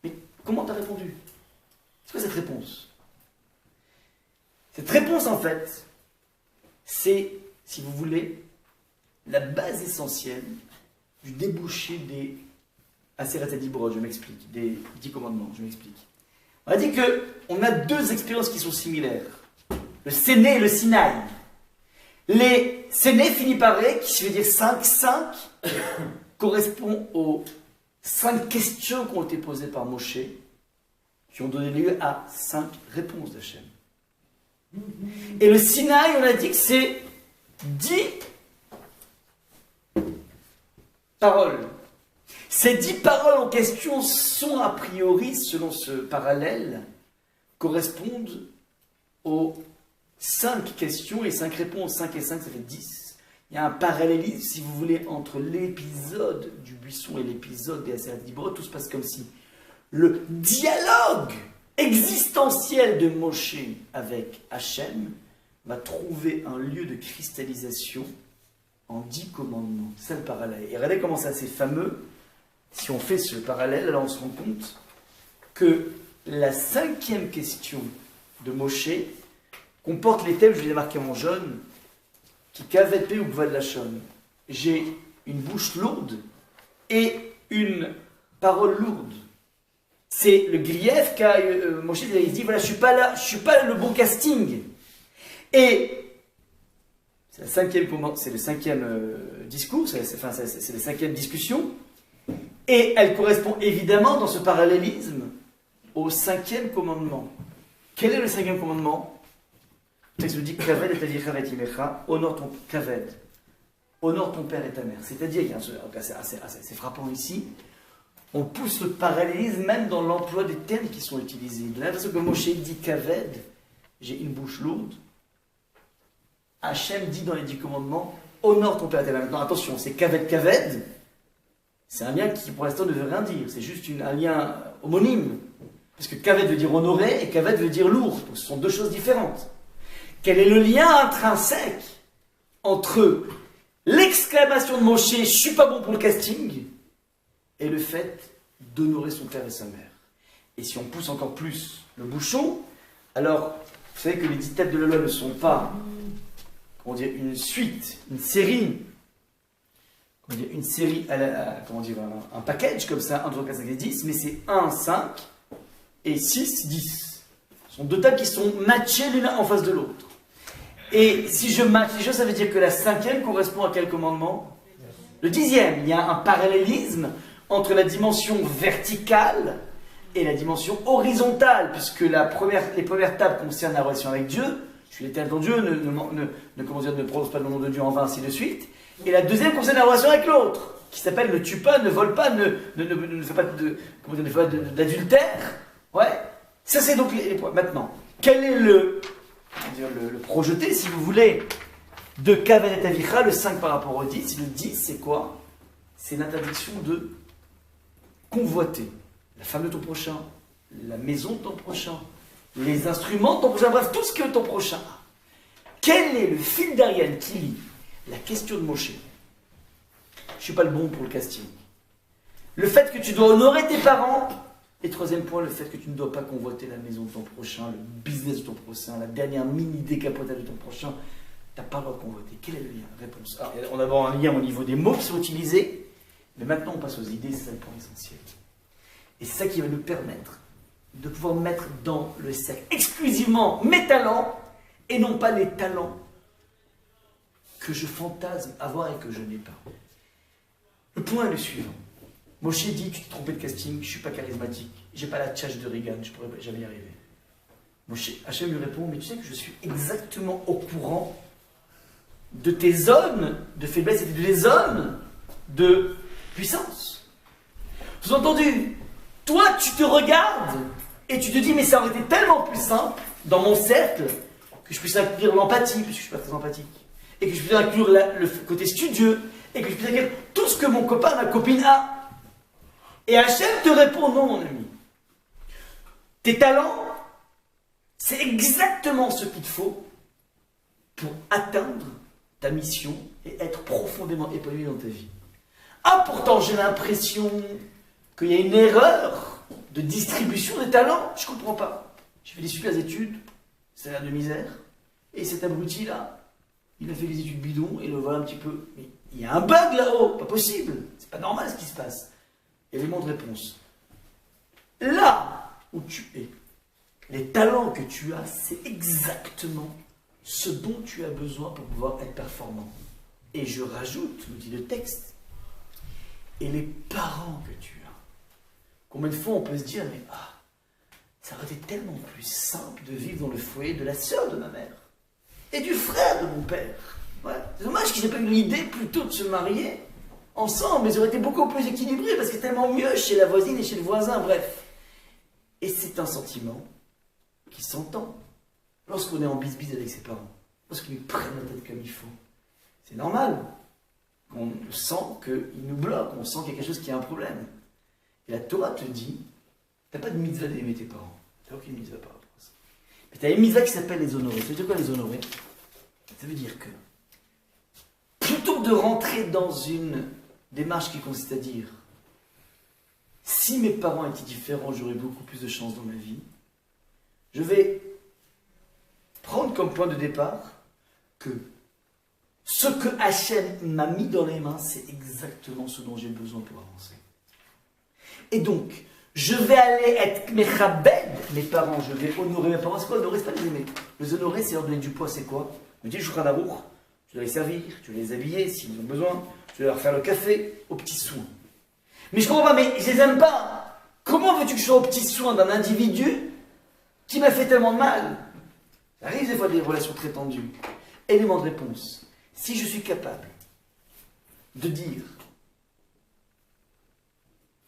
Mais comment t'as répondu? C'est quoi cette réponse? Cette réponse, en fait, c'est, si vous voulez, la base essentielle du débouché des Aseret Dibrot, je m'explique, des 10 commandements, je m'explique. On a dit qu'on a deux expériences qui sont similaires. Le Séné et le Sinaï. Les Séné finit par Ré, qui veut dire 5, correspond aux 5 questions qui ont été posées par Moshe, qui ont donné lieu à 5 réponses d'Hachem. Et le Sinaï, on a dit que c'est 10 paroles. Ces 10 paroles en question sont a priori, selon ce parallèle, correspondent aux 5 questions et 5 réponses. 5 et 5, ça fait 10. Il y a un parallélisme, si vous voulez, entre l'épisode du buisson et l'épisode des Aseret Dibrot. Tout se passe comme si le dialogue existentiel de Moshe avec Hachem va trouver un lieu de cristallisation en 10 commandements. C'est le parallèle. Et regardez comment c'est assez fameux. Si on fait ce parallèle, alors on se rend compte que la 5e question de Moshe comporte les thèmes, je les ai marqués en jaune, qui kaveh ou kvad lachon. J'ai une bouche lourde et une parole lourde. C'est le grief qu'a Moshe, il dit voilà, je suis pas là le bon casting. Et c'est le 5e discours, c'est la 5e discussion, et elle correspond évidemment dans ce parallélisme au 5e commandement. Quel est le 5e commandement? Le texte nous dit Kaved et Tavi Chavet Imecha, honore ton Kaved, honore ton père et ta mère. C'est-à-dire, il y a un truc assez frappant ici, on pousse le parallélisme même dans l'emploi des termes qui sont utilisés. De la même façon que Moshe dit Kaved, j'ai une bouche lourde, Hachem dit dans les 10 commandements, honore ton père et ta mère. Maintenant, attention, c'est Kaved Kaved, c'est un lien qui pour l'instant ne veut rien dire, c'est juste un lien homonyme. Parce que Kaved veut dire honorer et Kaved veut dire lourd, donc ce sont deux choses différentes. Quel est le lien intrinsèque entre l'exclamation de Moshe, je suis pas bon pour le casting, et le fait d'honorer son père et sa mère. Et si on pousse encore plus le bouchon, alors vous savez que les 10 têtes de la loi ne sont pas, comment dire, une suite, une série, un package comme ça, 1, 2, 3, 4, 5 et 10, mais c'est 1, 5 et 6, 10. Ce sont deux tables qui sont matchées l'une en face de l'autre. Et si je match les choses, ça veut dire que la 5e correspond à quel commandement? Le 10e. Il y a un parallélisme entre la dimension verticale et la dimension horizontale, puisque les premières tables concernent la relation avec Dieu. Je suis l'éternel ton Dieu, ne prononce pas le nom de Dieu en vain, ainsi de suite. Et la deuxième concerne la relation avec l'autre, qui s'appelle ne tue pas, ne vole pas, ne fais pas d'adultère. Ouais. Ça, c'est donc les points. Maintenant, quel est le projeté, si vous voulez, de Kaved et Avicha, le 5 par rapport au 10? Le 10, c'est quoi? C'est l'interdiction de convoiter la femme de ton prochain, la maison de ton prochain, les instruments de ton prochain, bref, tout ce que ton prochain a. Quel est le fil d'Ariane qui lie la question de Moshe? Je ne suis pas le bon pour le casting. Le fait que tu dois honorer tes parents. Et troisième point, le fait que tu ne dois pas convoiter la maison de ton prochain, le business de ton prochain, la dernière mini décapotable de ton prochain. Tu n'as pas le droit de convoiter. Quel est le lien? Réponse. Alors, on a d'abord un lien au niveau des mots qui sont utilisés, mais maintenant on passe aux idées, c'est ça le point essentiel. Et c'est ça qui va nous permettre de pouvoir mettre dans le cercle exclusivement mes talents, et non pas les talents que je fantasme avoir et que je n'ai pas. Le point est le suivant. Moshe dit, tu t'es trompé de casting, je ne suis pas charismatique, j'ai pas la tchatch de Reagan, je ne pourrais jamais y arriver. Hachem lui répond, mais tu sais que je suis exactement au courant de tes zones de faiblesse et de tes zones de puissance. Sous-entendu, toi tu te regardes et tu te dis, mais ça aurait été tellement plus simple dans mon cercle que je puisse inclure l'empathie, puisque je ne suis pas très empathique, et que je puisse inclure le côté studieux, et que je puisse inclure tout ce que mon copain, ma copine a. Et Hachem te répond, non mon ami. Tes talents, c'est exactement ce qu'il te faut pour atteindre ta mission et être profondément épanoui dans ta vie. Ah, pourtant j'ai l'impression qu'il y a une erreur de distribution des talents. Je ne comprends pas. J'ai fait des super études, ça a l'air de misère. Et cet abruti-là, il a fait des études bidons et le voilà un petit peu. Mais il y a un bug là-haut, pas possible. C'est pas normal ce qui se passe. Élément de réponse. Là où tu es, les talents que tu as, c'est exactement ce dont tu as besoin pour pouvoir être performant. Et je rajoute, nous dit le texte, et les parents que tu as. Combien de fois on peut se dire, mais ça aurait été tellement plus simple de vivre dans le foyer de la sœur de ma mère et du frère de mon père. Ouais. C'est dommage qu'ils n'aient pas eu l'idée plutôt de se marier ensemble, mais ils auraient été beaucoup plus équilibrés parce que c'est tellement mieux chez la voisine et chez le voisin, bref. Et c'est un sentiment qui s'entend lorsqu'on est en bisbise avec ses parents, lorsqu'ils nous prennent la tête comme il faut. C'est normal. On sent qu'ils nous bloquent, on sent qu'il y a quelque chose qui a un problème. Et la Torah te dit, tu n'as pas de mitzvah d'aimer tes parents. Tu n'as aucune mitzvah par rapport à ça. Mais tu as une mitzvah qui s'appelle les honorer. Ça veut dire quoi les honorer? Ça veut dire que plutôt de rentrer dans une démarche qui consiste à dire si mes parents étaient différents, j'aurais beaucoup plus de chance dans ma vie, je vais prendre comme point de départ que ce que Hachem m'a mis dans les mains, c'est exactement ce dont j'ai besoin pour avancer. Et donc, je vais aller être mechabed, mes parents, je vais honorer mes parents. C'est quoi honorer? C'est pas les aimer. Les honorer, c'est leur donner du poids, c'est quoi? Me dire, je suis un amour, tu dois les servir, tu dois les habiller s'ils ont besoin, tu dois leur faire le café, aux petits soins. Mais je comprends pas, mais je les aime pas. Comment veux-tu que je sois aux petits soins d'un individu qui m'a fait tellement de mal? Ça arrive des fois des relations très tendues. Élément de réponse. Si je suis capable de dire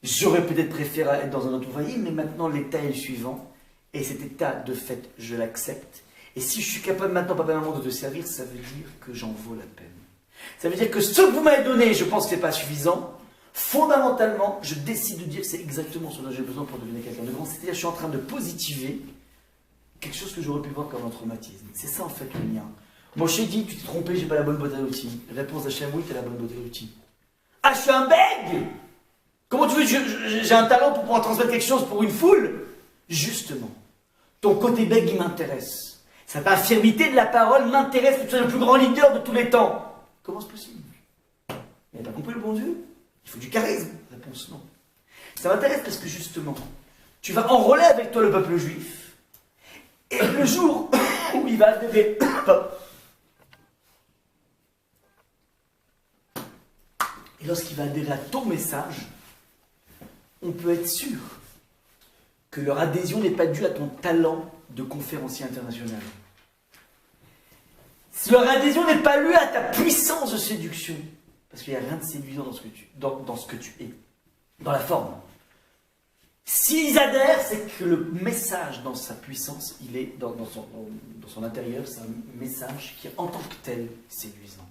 j'aurais peut-être préféré être dans un autre foyer, mais maintenant l'état est le suivant, et cet état, de fait, je l'accepte. Et si je suis capable maintenant, papa et maman, de te servir, ça veut dire que j'en vaux la peine. Ça veut dire que ce que vous m'avez donné, je pense que ce n'est pas suffisant. Fondamentalement, je décide de dire que c'est exactement ce dont j'ai besoin pour devenir quelqu'un de grand. C'est-à-dire que je suis en train de positiver quelque chose que j'aurais pu voir comme un traumatisme. C'est ça, en fait, le lien. Moshe dit, tu t'es trompé, j'ai pas la bonne boîte à outils. Réponse d'Hachem, oui, t'as la bonne boîte à outils. Ah, je suis un bègue! Comment tu veux que j'ai un talent pour pouvoir transmettre quelque chose pour une foule? Justement, ton côté bègue, il m'intéresse. Cette infirmité de la parole m'intéresse, que tu sois le plus grand leader de tous les temps. Comment c'est possible? Il n'a pas compris le bon Dieu? Il faut du charisme. Réponse non. Ça m'intéresse parce que justement, tu vas enrôler avec toi le peuple juif. Et le jour où il va adhérer, et lorsqu'il va adhérer à ton message, on peut être sûr que leur adhésion n'est pas due à ton talent de conférencier international. Leur adhésion n'est pas due à ta puissance de séduction. Parce qu'il n'y a rien de séduisant dans ce que tu es, dans la forme. S'ils adhèrent, c'est que le message dans sa puissance, il est dans son intérieur, c'est un message qui est en tant que tel séduisant.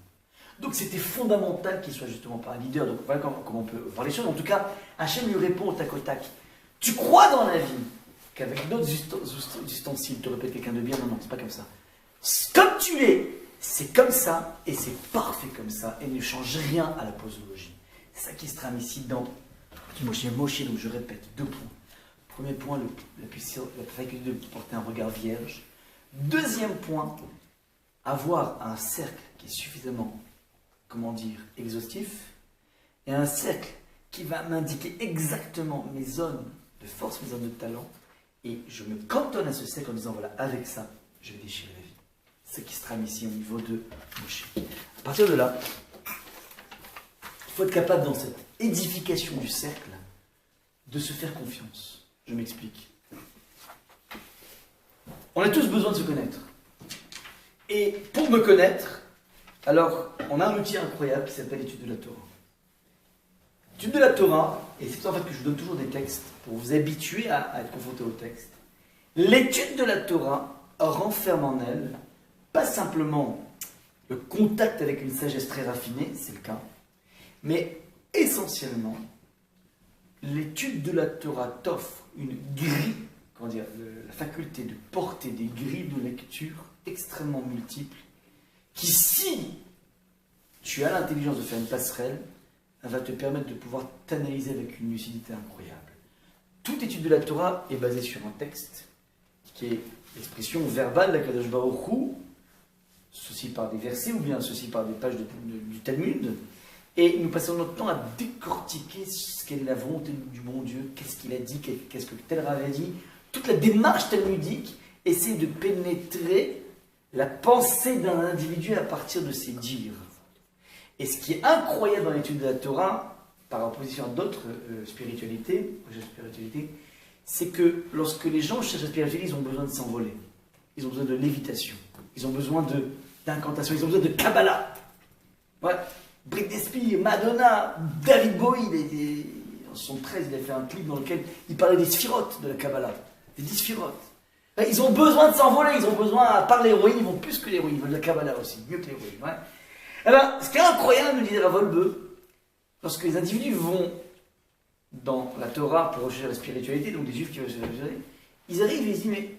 Donc c'était fondamental qu'il soit justement pas un leader. Donc voilà comment on peut voir les choses. En tout cas, Hachem lui répond au tac au tac. Tu crois dans la vie qu'avec d'autres ustensiles, tu répètes quelqu'un de bien? Non, non, c'est pas comme ça. Comme tu es, c'est comme ça, et c'est parfait comme ça, et ne change rien à la posologie. C'est ça qui se trame ici dans Moshe. Donc je répète, 2 points. Premier point, la faculté de porter un regard vierge. Deuxième point, avoir un cercle qui est suffisamment, exhaustif, et un cercle qui va m'indiquer exactement mes zones de force, mes zones de talent, et je me cantonne à ce cercle en disant, voilà, avec ça, je vais déchirer la vie. C'est ce qui se trame ici au niveau de Moshe. À partir de là, il faut être capable, dans cette édification du cercle, de se faire confiance. Je m'explique. On a tous besoin de se connaître. Et pour me connaître, alors, on a un outil incroyable qui s'appelle l'étude de la Torah. L'étude de la Torah, et c'est pour ça en fait que je vous donne toujours des textes, pour vous habituer à être confronté au texte. L'étude de la Torah renferme en elle, pas simplement le contact avec une sagesse très raffinée, c'est le cas, mais essentiellement, l'étude de la Torah t'offre une grille, la faculté de porter des grilles de lecture extrêmement multiples, qui, si tu as l'intelligence de faire une passerelle, elle va te permettre de pouvoir t'analyser avec une lucidité incroyable. Toute étude de la Torah est basée sur un texte, qui est l'expression verbale d'Akadosh Baruch Hu, ceci par des versets ou bien ceci par des pages du Talmud, et nous passons notre temps à décortiquer ce qu'est la volonté du bon Dieu, qu'est-ce qu'il a dit, qu'est-ce que tel Rav a dit. Toute la démarche talmudique essaie de pénétrer la pensée d'un individu à partir de ses dires. Et ce qui est incroyable dans l'étude de la Torah, par opposition à d'autres spiritualités, c'est que lorsque les gens cherchent la spiritualité, ils ont besoin de s'envoler. Ils ont besoin de lévitation. Ils ont besoin d'incantation. Ils ont besoin de Kabbalah. Ouais. Britney Spears, Madonna, David Bowie, en 73, il a fait un clip dans lequel il parlait des sphirotes de la Kabbalah. Des 10 sphirotes. Ils ont besoin de s'envoler, ils ont besoin, à part l'héroïne, ils vont plus que l'héroïne, ils veulent de la Kabbalah aussi, mieux que l'héroïne. Ouais. Alors, ce qui est incroyable, nous disait Rav Wolbe, lorsque les individus vont dans la Torah pour rechercher la spiritualité, donc des juifs qui veulent se spiritualité, ils arrivent et ils disent, mais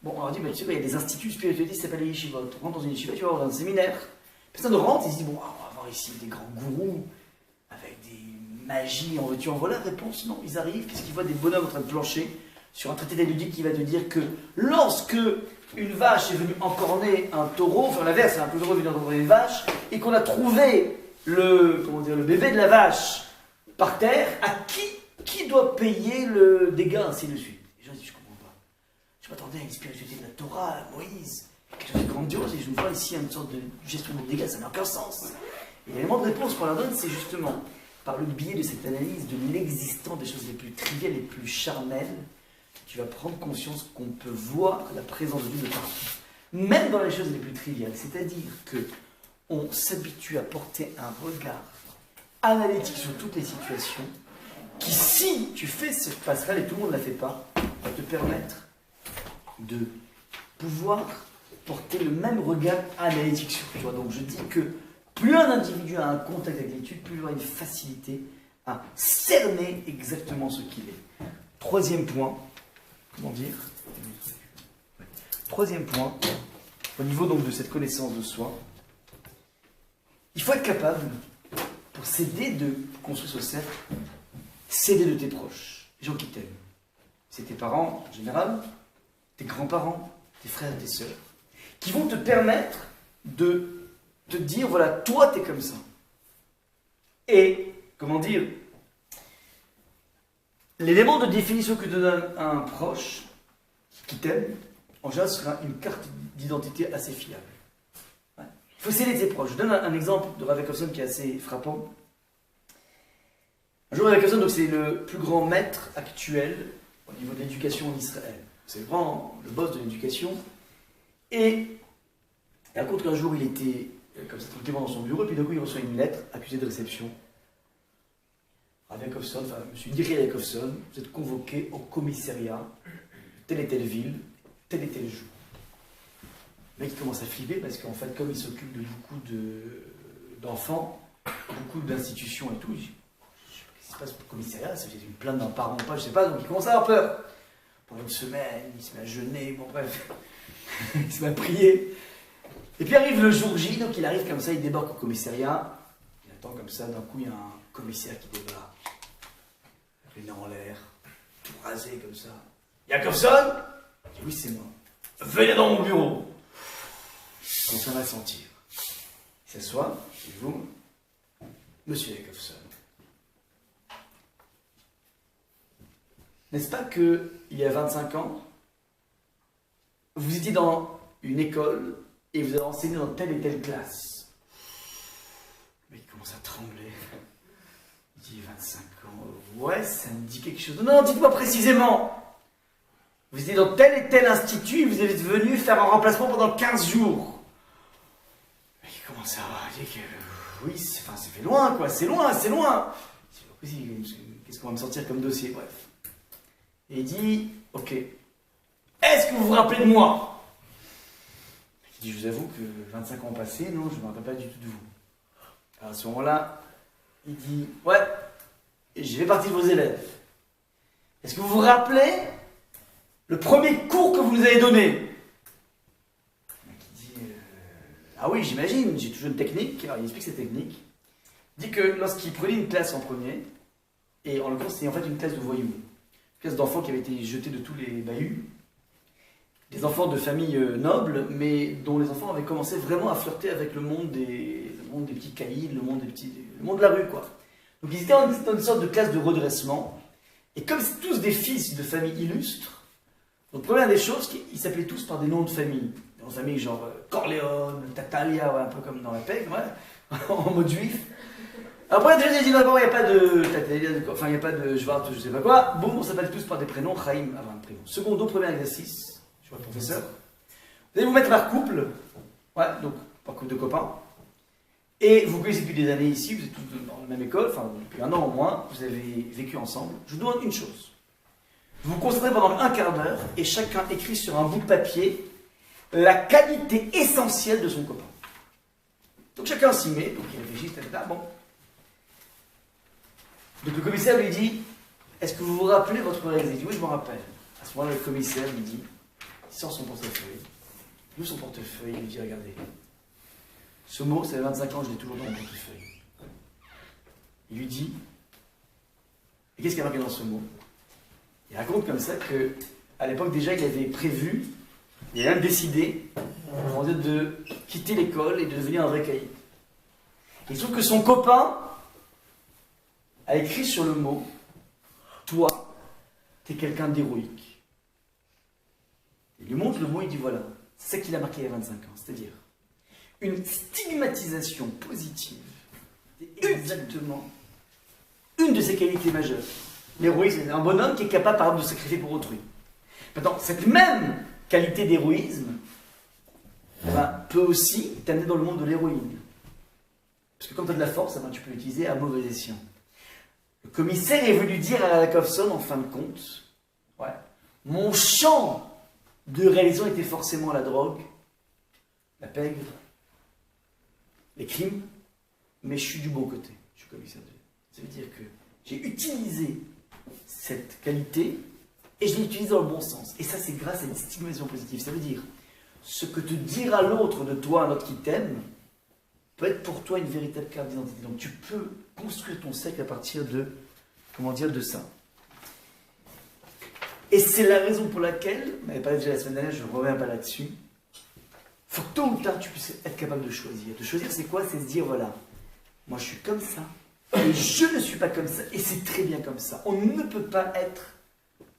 bon, on leur dit, mais tu sais quoi, il y a des instituts spiritualistes qui s'appellent les yeshivot. Tu rentres dans une yeshiva, tu vas avoir un séminaire. Personne ne rentre, ils se disent, bon, on va avoir ici des grands gourous, avec des magies, en veux-tu, en voilà. Réponse, non, ils arrivent, qu'est-ce qu'ils voient? Des bonhommes en train de plancher sur un traité d'éludique qui va te dire que lorsque une vache est venue encorner un taureau, enfin l'inverse, c'est un taureau venu encorner une vache, et qu'on a trouvé le bébé de la vache par terre, à qui doit payer le dégât, ainsi de suite. Les gens disent, je comprends pas. Je m'attendais à une spiritualité de la Torah, à Moïse, quelque chose de grandiose, et je vois ici une sorte de gestion de dégâts, ça n'a aucun sens. Et l'élément de réponse qu'on leur donne, c'est justement par le biais de cette analyse de l'existence des choses les plus triviales, les plus charnelles, tu vas prendre conscience qu'on peut voir la présence de Dieu de partout. même dans les choses les plus triviales. C'est-à-dire que on s'habitue à porter un regard analytique sur toutes les situations qui, si tu fais cette passerelle, et tout le monde ne la fait pas, va te permettre de pouvoir porter le même regard analytique sur toi. Donc je dis que plus un individu a un contact avec l'étude, plus il aura une facilité à cerner exactement ce qu'il est. Troisième point, comment dire ? Troisième point, au niveau donc de cette connaissance de soi, il faut être capable, pour s'aider de construire ce cercle, s'aider de tes proches, les gens qui t'aiment. C'est tes parents en général, tes grands-parents, tes frères et tes sœurs, qui vont te permettre de te dire, voilà, toi t'es comme ça. Et, comment dire, l'élément de définition que te donne un proche qui t'aime, en général, sera une carte d'identité assez fiable. Ouais. Il faut s'aider de ses proches. Je donne un exemple de Rav Jacobson qui est assez frappant. Un jour, Rav Jacobson, donc, c'est le plus grand maître actuel au niveau de l'éducation en Israël. C'est vraiment le boss de l'éducation. Et il raconte qu'un jour, il était comme ça tranquillement dans son bureau, et puis d'un coup, il reçoit une lettre accusée de réception. Rav Jacobson, enfin, monsieur Yiri Jacobson, vous êtes convoqué au commissariat de telle et telle ville, tel et tel jour. Le mec il commence à flipper parce qu'en fait, comme il s'occupe de beaucoup d'enfants, beaucoup d'institutions et tout, il dit, je sais pas ce qui se passe au commissariat, ça fait une plainte d'un parent ou pas, je sais pas, donc il commence à avoir peur. Pendant une semaine, il se met à jeûner, bon bref, il se met à prier. Et puis arrive le jour J, donc il arrive comme ça, il débarque au commissariat, il attend comme ça, d'un coup il y a un commissaire qui débarque, les nez en l'air, tout rasé comme ça. Jacobson ? Il dit, oui, c'est moi. Venez dans mon bureau. Quand ça va sentir. Il s'assoit, et vous, monsieur Jacobson. N'est-ce pas que, il y a 25 ans, vous étiez dans une école et vous avez enseigné dans telle et telle classe? Mais il commence à trembler. Il dit 25 ans, ouais, ça me dit quelque chose. Non, dites-moi précisément. Vous étiez dans tel et tel institut et vous êtes venu faire un remplacement pendant 15 jours. Et il commence à dire que oui, ça fait loin, quoi, c'est loin, c'est loin. Qu'est-ce qu'on va me sortir comme dossier? Bref. Et il dit, ok, est-ce que vous vous rappelez de moi? Il dit, je vous avoue que 25 ans passés, non, je ne me rappelle pas du tout de vous. Alors à ce moment-là, il dit, ouais, je fais partie de vos élèves. Est-ce que vous vous rappelez le premier cours que vous nous avez donné? Le mec il dit, ah oui, j'imagine, j'ai toujours une technique. Alors il explique cette technique. Il dit que lorsqu'il prenait une classe en premier, et en l'occurrence c'était en fait une classe de voyous, une classe d'enfants qui avaient été jetés de tous les bahuts, des enfants de familles nobles, mais dont les enfants avaient commencé vraiment à flirter avec le monde des petits caïds, le monde de la rue, quoi. Donc ils étaient dans une sorte de classe de redressement, et comme c'est tous des fils de familles illustres, donc première des choses, ils s'appelaient tous par des noms de famille. Des noms de famille genre Corleone, Tatalia, ouais, un peu comme dans la PEG, ouais, en mode juif. Après, déjà, j'ai dit d'abord, il n'y a pas de Tatalia, enfin, il n'y a pas de Schwartz, je sais pas quoi. Bon, on s'appelle tous par des prénoms, Chaim, avant un prénom. Secondo, premier exercice, je vois le professeur. Vous allez vous mettre par couple, ouais, donc par couple de copains. Et vous connaissez depuis des années ici, vous êtes tous dans la même école, enfin, depuis un an au moins, vous avez vécu ensemble. Je vous demande une chose. Vous vous concentrez pendant un quart d'heure et chacun écrit sur un bout de papier la qualité essentielle de son copain. Donc chacun s'y met, donc il réfléchit, etc. Bon. Donc le commissaire lui dit, est-ce que vous vous rappelez votre règle? Il dit, oui, je me rappelle. À ce moment-là, le commissaire lui dit, il sort son portefeuille, il ouvre son portefeuille, il lui dit, regardez, ce mot, ça fait 25 ans, je l'ai toujours dans mon portefeuille. Il lui dit, et qu'est-ce qu'il y a marqué dans ce mot? Il raconte comme ça que, à l'époque déjà, il avait prévu, il a même décidé de quitter l'école et de devenir un vrai caïd. Il trouve que son copain a écrit sur le mot, toi, t'es quelqu'un d'héroïque. Il lui montre le mot, il dit voilà, c'est ça qu'il a marqué il y a 25 ans, c'est-à-dire une stigmatisation positive, c'est exactement une de ses qualités majeures. L'héroïsme, c'est un bonhomme qui est capable, par exemple, de se sacrifier pour autrui. Maintenant, cette même qualité d'héroïsme, peut aussi t'amener dans le monde de l'héroïne. Parce que quand tu as de la force, eh ben, tu peux l'utiliser à mauvais escient. Le commissaire est venu dire à Jacobson, en fin de compte, ouais, mon champ de réalisation était forcément la drogue, la pègre, les crimes, mais je suis du bon côté, je suis commissaire de Dieu. Ça veut dire que j'ai utilisé cette qualité et je l'ai utilisée dans le bon sens. Et ça, c'est grâce à une stigmatisation positive. Ça veut dire, ce que te dira l'autre de toi, un autre qui t'aime, peut être pour toi une véritable carte d'identité. Donc tu peux construire ton cercle à partir de, comment dire, de ça. Et c'est la raison pour laquelle, on avait parlé déjà la semaine dernière, je ne reviens pas là-dessus, il faut que tôt ou tard tu puisses être capable de choisir. De choisir, c'est quoi? C'est se dire, voilà, moi je suis comme ça, et je ne suis pas comme ça, et c'est très bien comme ça. On ne peut pas être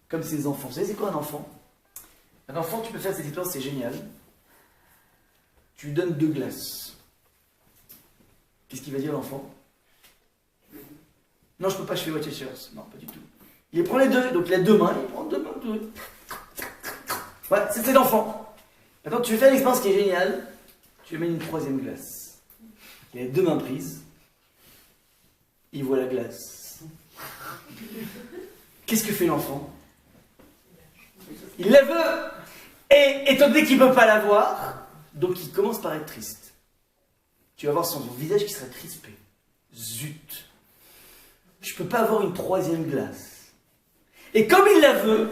comme ses enfants. Vous savez, c'est quoi un enfant? Un enfant, tu peux faire cette histoire, c'est génial. Tu lui donnes 2 glaces. Qu'est-ce qu'il va dire l'enfant? Non, je ne peux pas, je fais Watch Chairs. Non, pas du tout. Il prend les 2, donc il a 2 mains, il prend 2 mains, 2. Ouais, c'est l'enfant. Maintenant, tu veux faire l'expérience qui est géniale, tu lui mets une 3e glace. Il a les 2 mains prises, il voit la glace. Qu'est-ce que fait l'enfant? Il la veut. Et étant donné qu'il ne peut pas la voir, donc il commence par être triste. Tu vas voir son visage qui sera crispé. Zut. Je ne peux pas avoir une 3e glace. Et comme il la veut,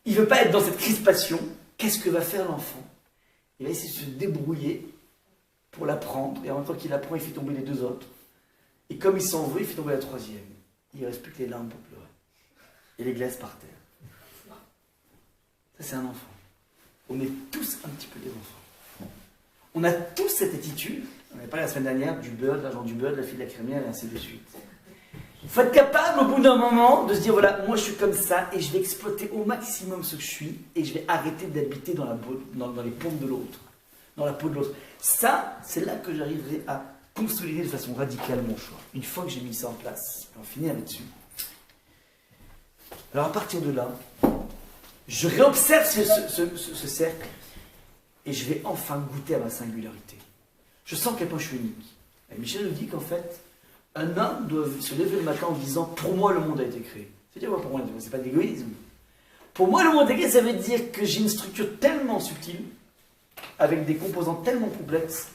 il ne veut pas être dans cette crispation. Qu'est-ce que va faire l'enfant? Il va essayer de se débrouiller pour la prendre. Et en même temps qu'il la prend, il fait tomber les 2 autres. Et comme il s'en veut, il fait tomber la 3e. Il ne reste plus que les larmes pour pleurer. Et les glaces par terre. Ça, c'est un enfant. On est tous un petit peu des enfants. On a tous cette attitude. On avait parlé la semaine dernière du beurre, de l'agent du beurre, de la fille de la crémière, et ainsi de suite. Il faut être capable, au bout d'un moment, de se dire, voilà, moi je suis comme ça, et je vais exploiter au maximum ce que je suis, et je vais arrêter d'habiter dans les paumes de l'autre, dans la peau de l'autre. Ça, c'est là que j'arriverai à consolider de façon radicale mon choix. Une fois que j'ai mis ça en place, on finit là-dessus. Alors à partir de là, je réobserve ce cercle, et je vais enfin goûter à ma singularité. Je sens qu'à quel point je suis unique. Et Michel nous dit qu'en fait, un homme doit se lever le matin en disant « Pour moi, le monde a été créé ». C'est-à-dire quoi pour moi? C'est pas de l'égoïsme. Pour moi, le monde a été créé, ça veut dire que j'ai une structure tellement subtile, avec des composants tellement complexes,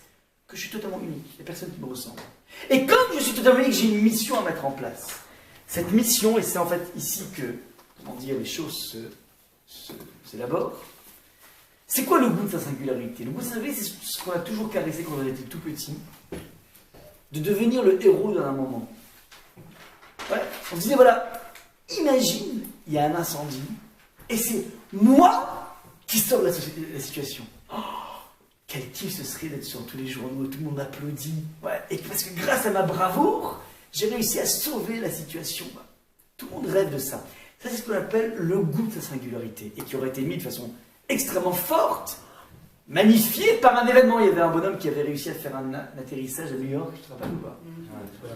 que je suis totalement unique. Il n'y a personne qui me ressemble. Et comme je suis totalement unique, j'ai une mission à mettre en place. Cette mission, et c'est en fait ici que, comment dire, les choses s'élaborent. C'est quoi le goût de sa singularité? Le goût de sa singularité, c'est ce qu'on a toujours caressé quand on était tout petit. De devenir le héros d'un moment. Ouais, on se disait, voilà, imagine, il y a un incendie, et c'est moi qui sauve la situation. Oh, quel kiff ce serait d'être sur tous les journaux, tout le monde applaudit. Ouais, et parce que grâce à ma bravoure, j'ai réussi à sauver la situation. Tout le monde rêve de ça. Ça, c'est ce qu'on appelle le goût de sa singularité, et qui aurait été mis de façon extrêmement forte, magnifié par un événement. Il y avait un bonhomme qui avait réussi à faire un atterrissage à New York, tu te rappelles ou pas?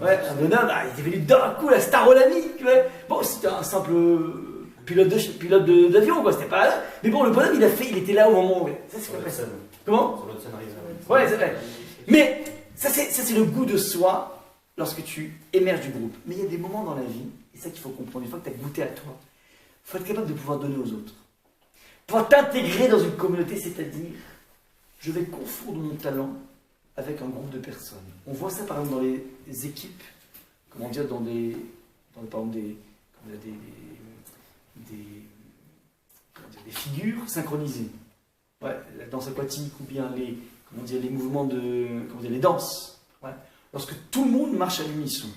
Ouais, un bonhomme, il était venu d'un coup, la star olympique. Ouais. Bon, c'était un simple pilote d'avion, quoi, c'était pas là. Mais bon, le bonhomme, il était là au moment où. Ça, c'est quoi ça? Comment? Sur l'autre scénario. Ouais, c'est vrai. Mais ça, c'est le goût de soi lorsque tu émerges du groupe. Mais il y a des moments dans la vie, et c'est ça qu'il faut comprendre, une fois que tu as goûté à toi, il faut être capable de pouvoir donner aux autres. Pouvoir t'intégrer dans une communauté, c'est-à-dire, je vais confondre mon talent avec un groupe de personnes. On voit ça par exemple dans les équipes, comment dire, par exemple des figures synchronisées. Ouais, la danse aquatique ou bien les mouvements les danses. Ouais. Lorsque tout le monde marche à l'unisson.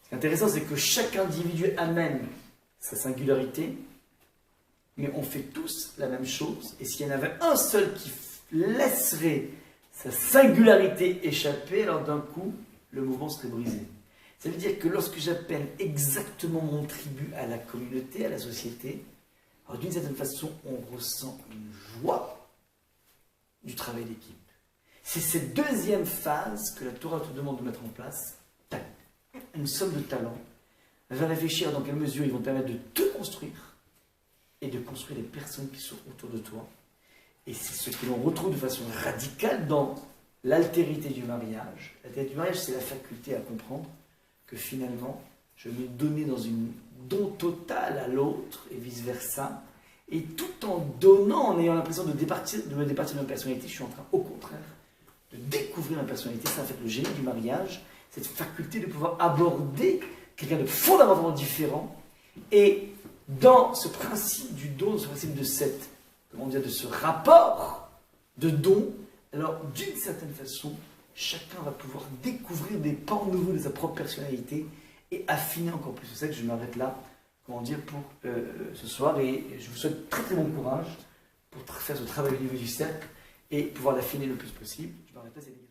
Ce qui est intéressant, c'est que chaque individu amène sa singularité, mais on fait tous la même chose. Et s'il y en avait un seul qui laisserait sa singularité échapper, alors d'un coup, le mouvement serait brisé. Ça veut dire que lorsque j'appelle exactement mon tribut à la communauté, à la société, alors d'une certaine façon, on ressent une joie du travail d'équipe. C'est cette deuxième phase que la Torah te demande de mettre en place. Une somme de talents. Elle va réfléchir dans quelle mesure ils vont te permettre de te construire et de construire les personnes qui sont autour de toi. Et c'est ce que l'on retrouve de façon radicale dans l'altérité du mariage. L'altérité du mariage, c'est la faculté à comprendre que finalement, je me donnais dans une don total à l'autre et vice-versa. Et tout en donnant, en ayant l'impression de me départir de ma personnalité, je suis en train, au contraire, de découvrir ma personnalité. C'est en fait le génie du mariage, cette faculté de pouvoir aborder quelqu'un de fondamentalement différent. Et dans ce principe du don, ce principe de de ce rapport de don, alors d'une certaine façon, chacun va pouvoir découvrir des pans nouveaux de sa propre personnalité et affiner encore plus. C'est ça que je m'arrête là, pour ce soir. Et je vous souhaite très très bon courage pour faire ce travail au niveau du cercle et pouvoir l'affiner le plus possible. Je m'arrête là, c'est